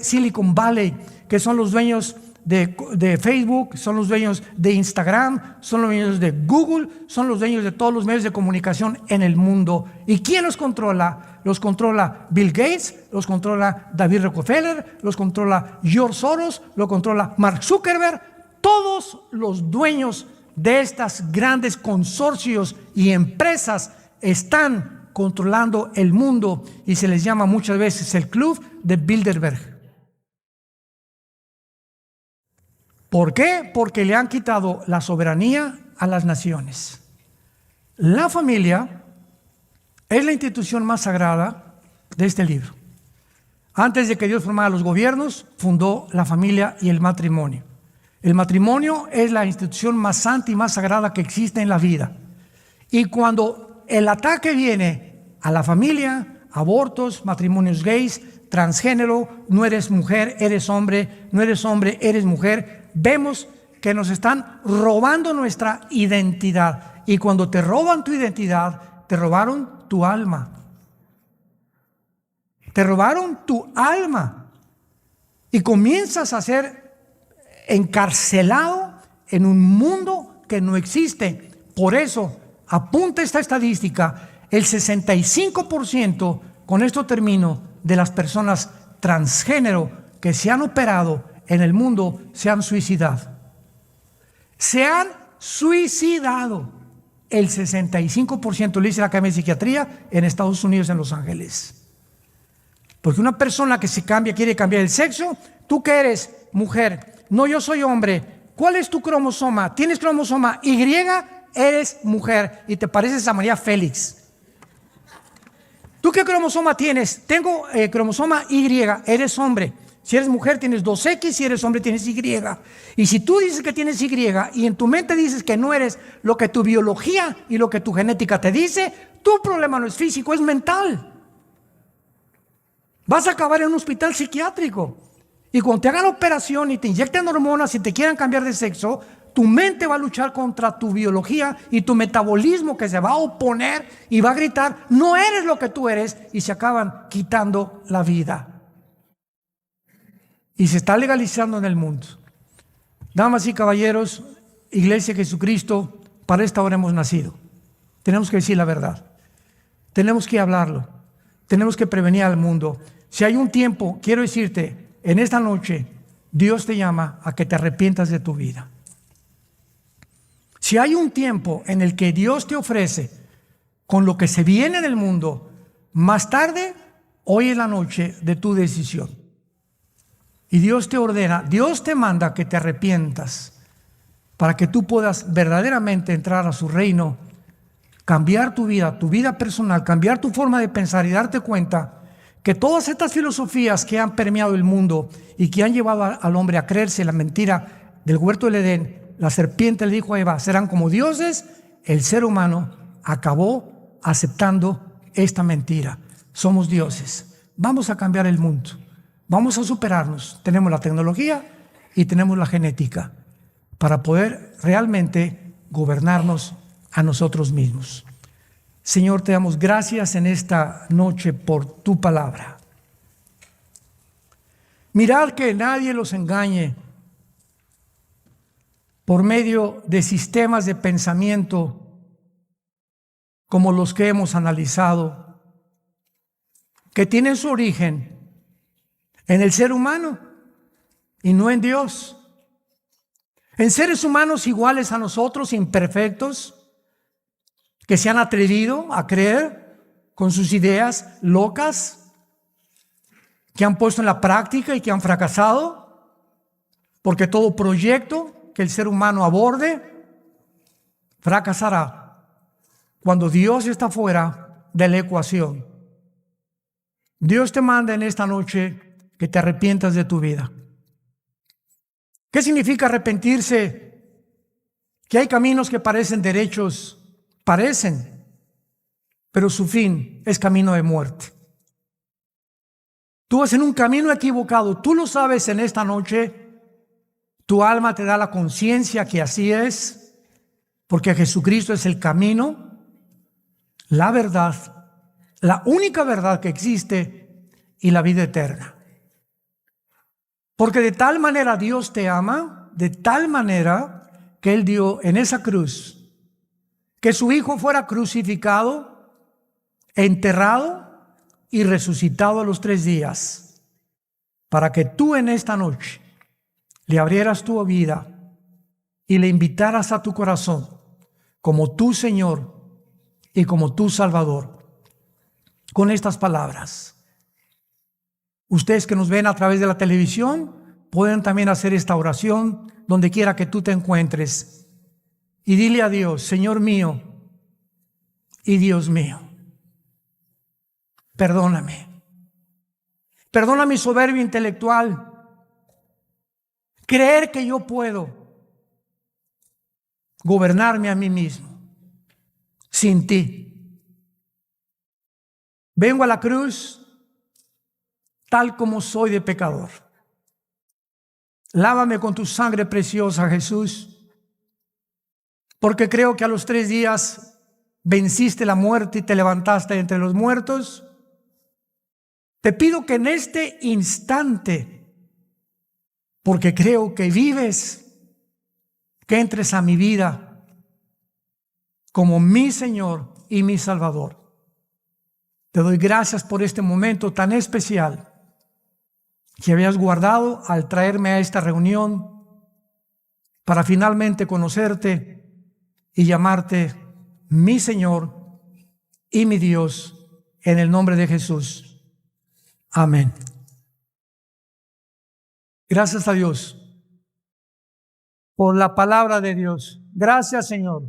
Silicon Valley, que son los dueños de Facebook, son los dueños de Instagram, son los dueños de Google, son los dueños de todos los medios de comunicación en el mundo. ¿Y quién los controla? Los controla Bill Gates, los controla David Rockefeller, los controla George Soros, lo controla Mark Zuckerberg. Todos los dueños de estas grandes consorcios y empresas están controlando el mundo y se les llama muchas veces el Club de Bilderberg. ¿Por qué? Porque le han quitado la soberanía a las naciones. La familia es la institución más sagrada de este libro. Antes de que Dios formara los gobiernos, fundó la familia y el matrimonio. El matrimonio es la institución más santa y más sagrada que existe en la vida. Y cuando el ataque viene a la familia, abortos, matrimonios gays, transgénero, no eres mujer, eres hombre, no eres hombre, eres mujer, vemos que nos están robando nuestra identidad. Y cuando te roban tu identidad, te robaron tu alma. Te robaron tu alma. Y comienzas a ser encarcelado en un mundo que no existe. Por eso, apunta esta estadística, el 65%, con esto termino, de las personas transgénero que se han operado en el mundo se han suicidado. Se han suicidado. El 65% lo dice la Academia de Psiquiatría en Estados Unidos, en Los Ángeles. Porque una persona que se cambia, quiere cambiar el sexo, tú que eres mujer, no, yo soy hombre, ¿cuál es tu cromosoma? ¿Tienes cromosoma Y? Eres mujer y te pareces a María Félix. ¿Tú qué cromosoma tienes? Tengo cromosoma Y, eres hombre. Si eres mujer tienes 2X, si eres hombre tienes Y. Y si tú dices que tienes Y y en tu mente dices que no eres lo que tu biología y lo que tu genética te dice, tu problema no es físico, es mental. Vas a acabar en un hospital psiquiátrico. Y cuando te hagan operación y te inyecten hormonas y te quieran cambiar de sexo, tu mente va a luchar contra tu biología y tu metabolismo que se va a oponer y va a gritar, no eres lo que tú eres, y se acaban quitando la vida. Y se está legalizando en el mundo. Damas y caballeros, Iglesia de Jesucristo, para esta hora hemos nacido. Tenemos que decir la verdad. Tenemos que hablarlo. Tenemos que prevenir al mundo. Si hay un tiempo, quiero decirte, en esta noche, Dios te llama a que te arrepientas de tu vida. Si hay un tiempo en el que Dios te ofrece con lo que se viene en el mundo, más tarde, hoy es la noche de tu decisión. Y Dios te ordena, Dios te manda que te arrepientas para que tú puedas verdaderamente entrar a su reino, cambiar tu vida personal, cambiar tu forma de pensar y darte cuenta que todas estas filosofías que han permeado el mundo y que han llevado al hombre a creerse la mentira del huerto del Edén, la serpiente le dijo a Eva, serán como dioses, el ser humano acabó aceptando esta mentira. Somos dioses. Vamos a cambiar el mundo. Vamos a superarnos. Tenemos la tecnología y tenemos la genética para poder realmente gobernarnos a nosotros mismos. Señor, te damos gracias en esta noche por tu palabra. Mirad que nadie los engañe por medio de sistemas de pensamiento como los que hemos analizado, que tienen su origen en el ser humano y no en Dios. En seres humanos iguales a nosotros, imperfectos, que se han atrevido a creer con sus ideas locas, que han puesto en la práctica y que han fracasado, porque todo proyecto que el ser humano aborde fracasará cuando Dios está fuera de la ecuación. Dios te manda en esta noche que te arrepientas de tu vida. ¿Qué significa arrepentirse? Que hay caminos que parecen derechos, pero su fin es camino de muerte. Tú vas en un camino equivocado, tú lo sabes en esta noche. Tu alma te da la conciencia que así es, porque Jesucristo es el camino, la verdad, la única verdad que existe y la vida eterna. Porque de tal manera Dios te ama, de tal manera que Él dio en esa cruz, que su Hijo fuera crucificado, enterrado y resucitado a los 3 días, para que tú en esta noche le abrieras tu vida y le invitaras a tu corazón como tu Señor y como tu Salvador. con estas palabras. Ustedes que nos ven a través de la televisión pueden también hacer esta oración donde quiera que tú te encuentres. Y dile a Dios: Señor mío y Dios mío, perdóname. Perdona mi soberbia intelectual. Creer que yo puedo gobernarme a mí mismo sin ti. Vengo a la cruz tal como soy de pecador. Lávame con tu sangre preciosa, Jesús, porque creo que a los 3 días venciste la muerte y te levantaste entre los muertos. Te pido que en este instante, porque creo que vives, que entres a mi vida como mi Señor y mi Salvador. Te doy gracias por este momento tan especial que habías guardado al traerme a esta reunión para finalmente conocerte y llamarte mi Señor y mi Dios, en el nombre de Jesús. Amén. Gracias a Dios por la palabra de Dios. Gracias, Señor.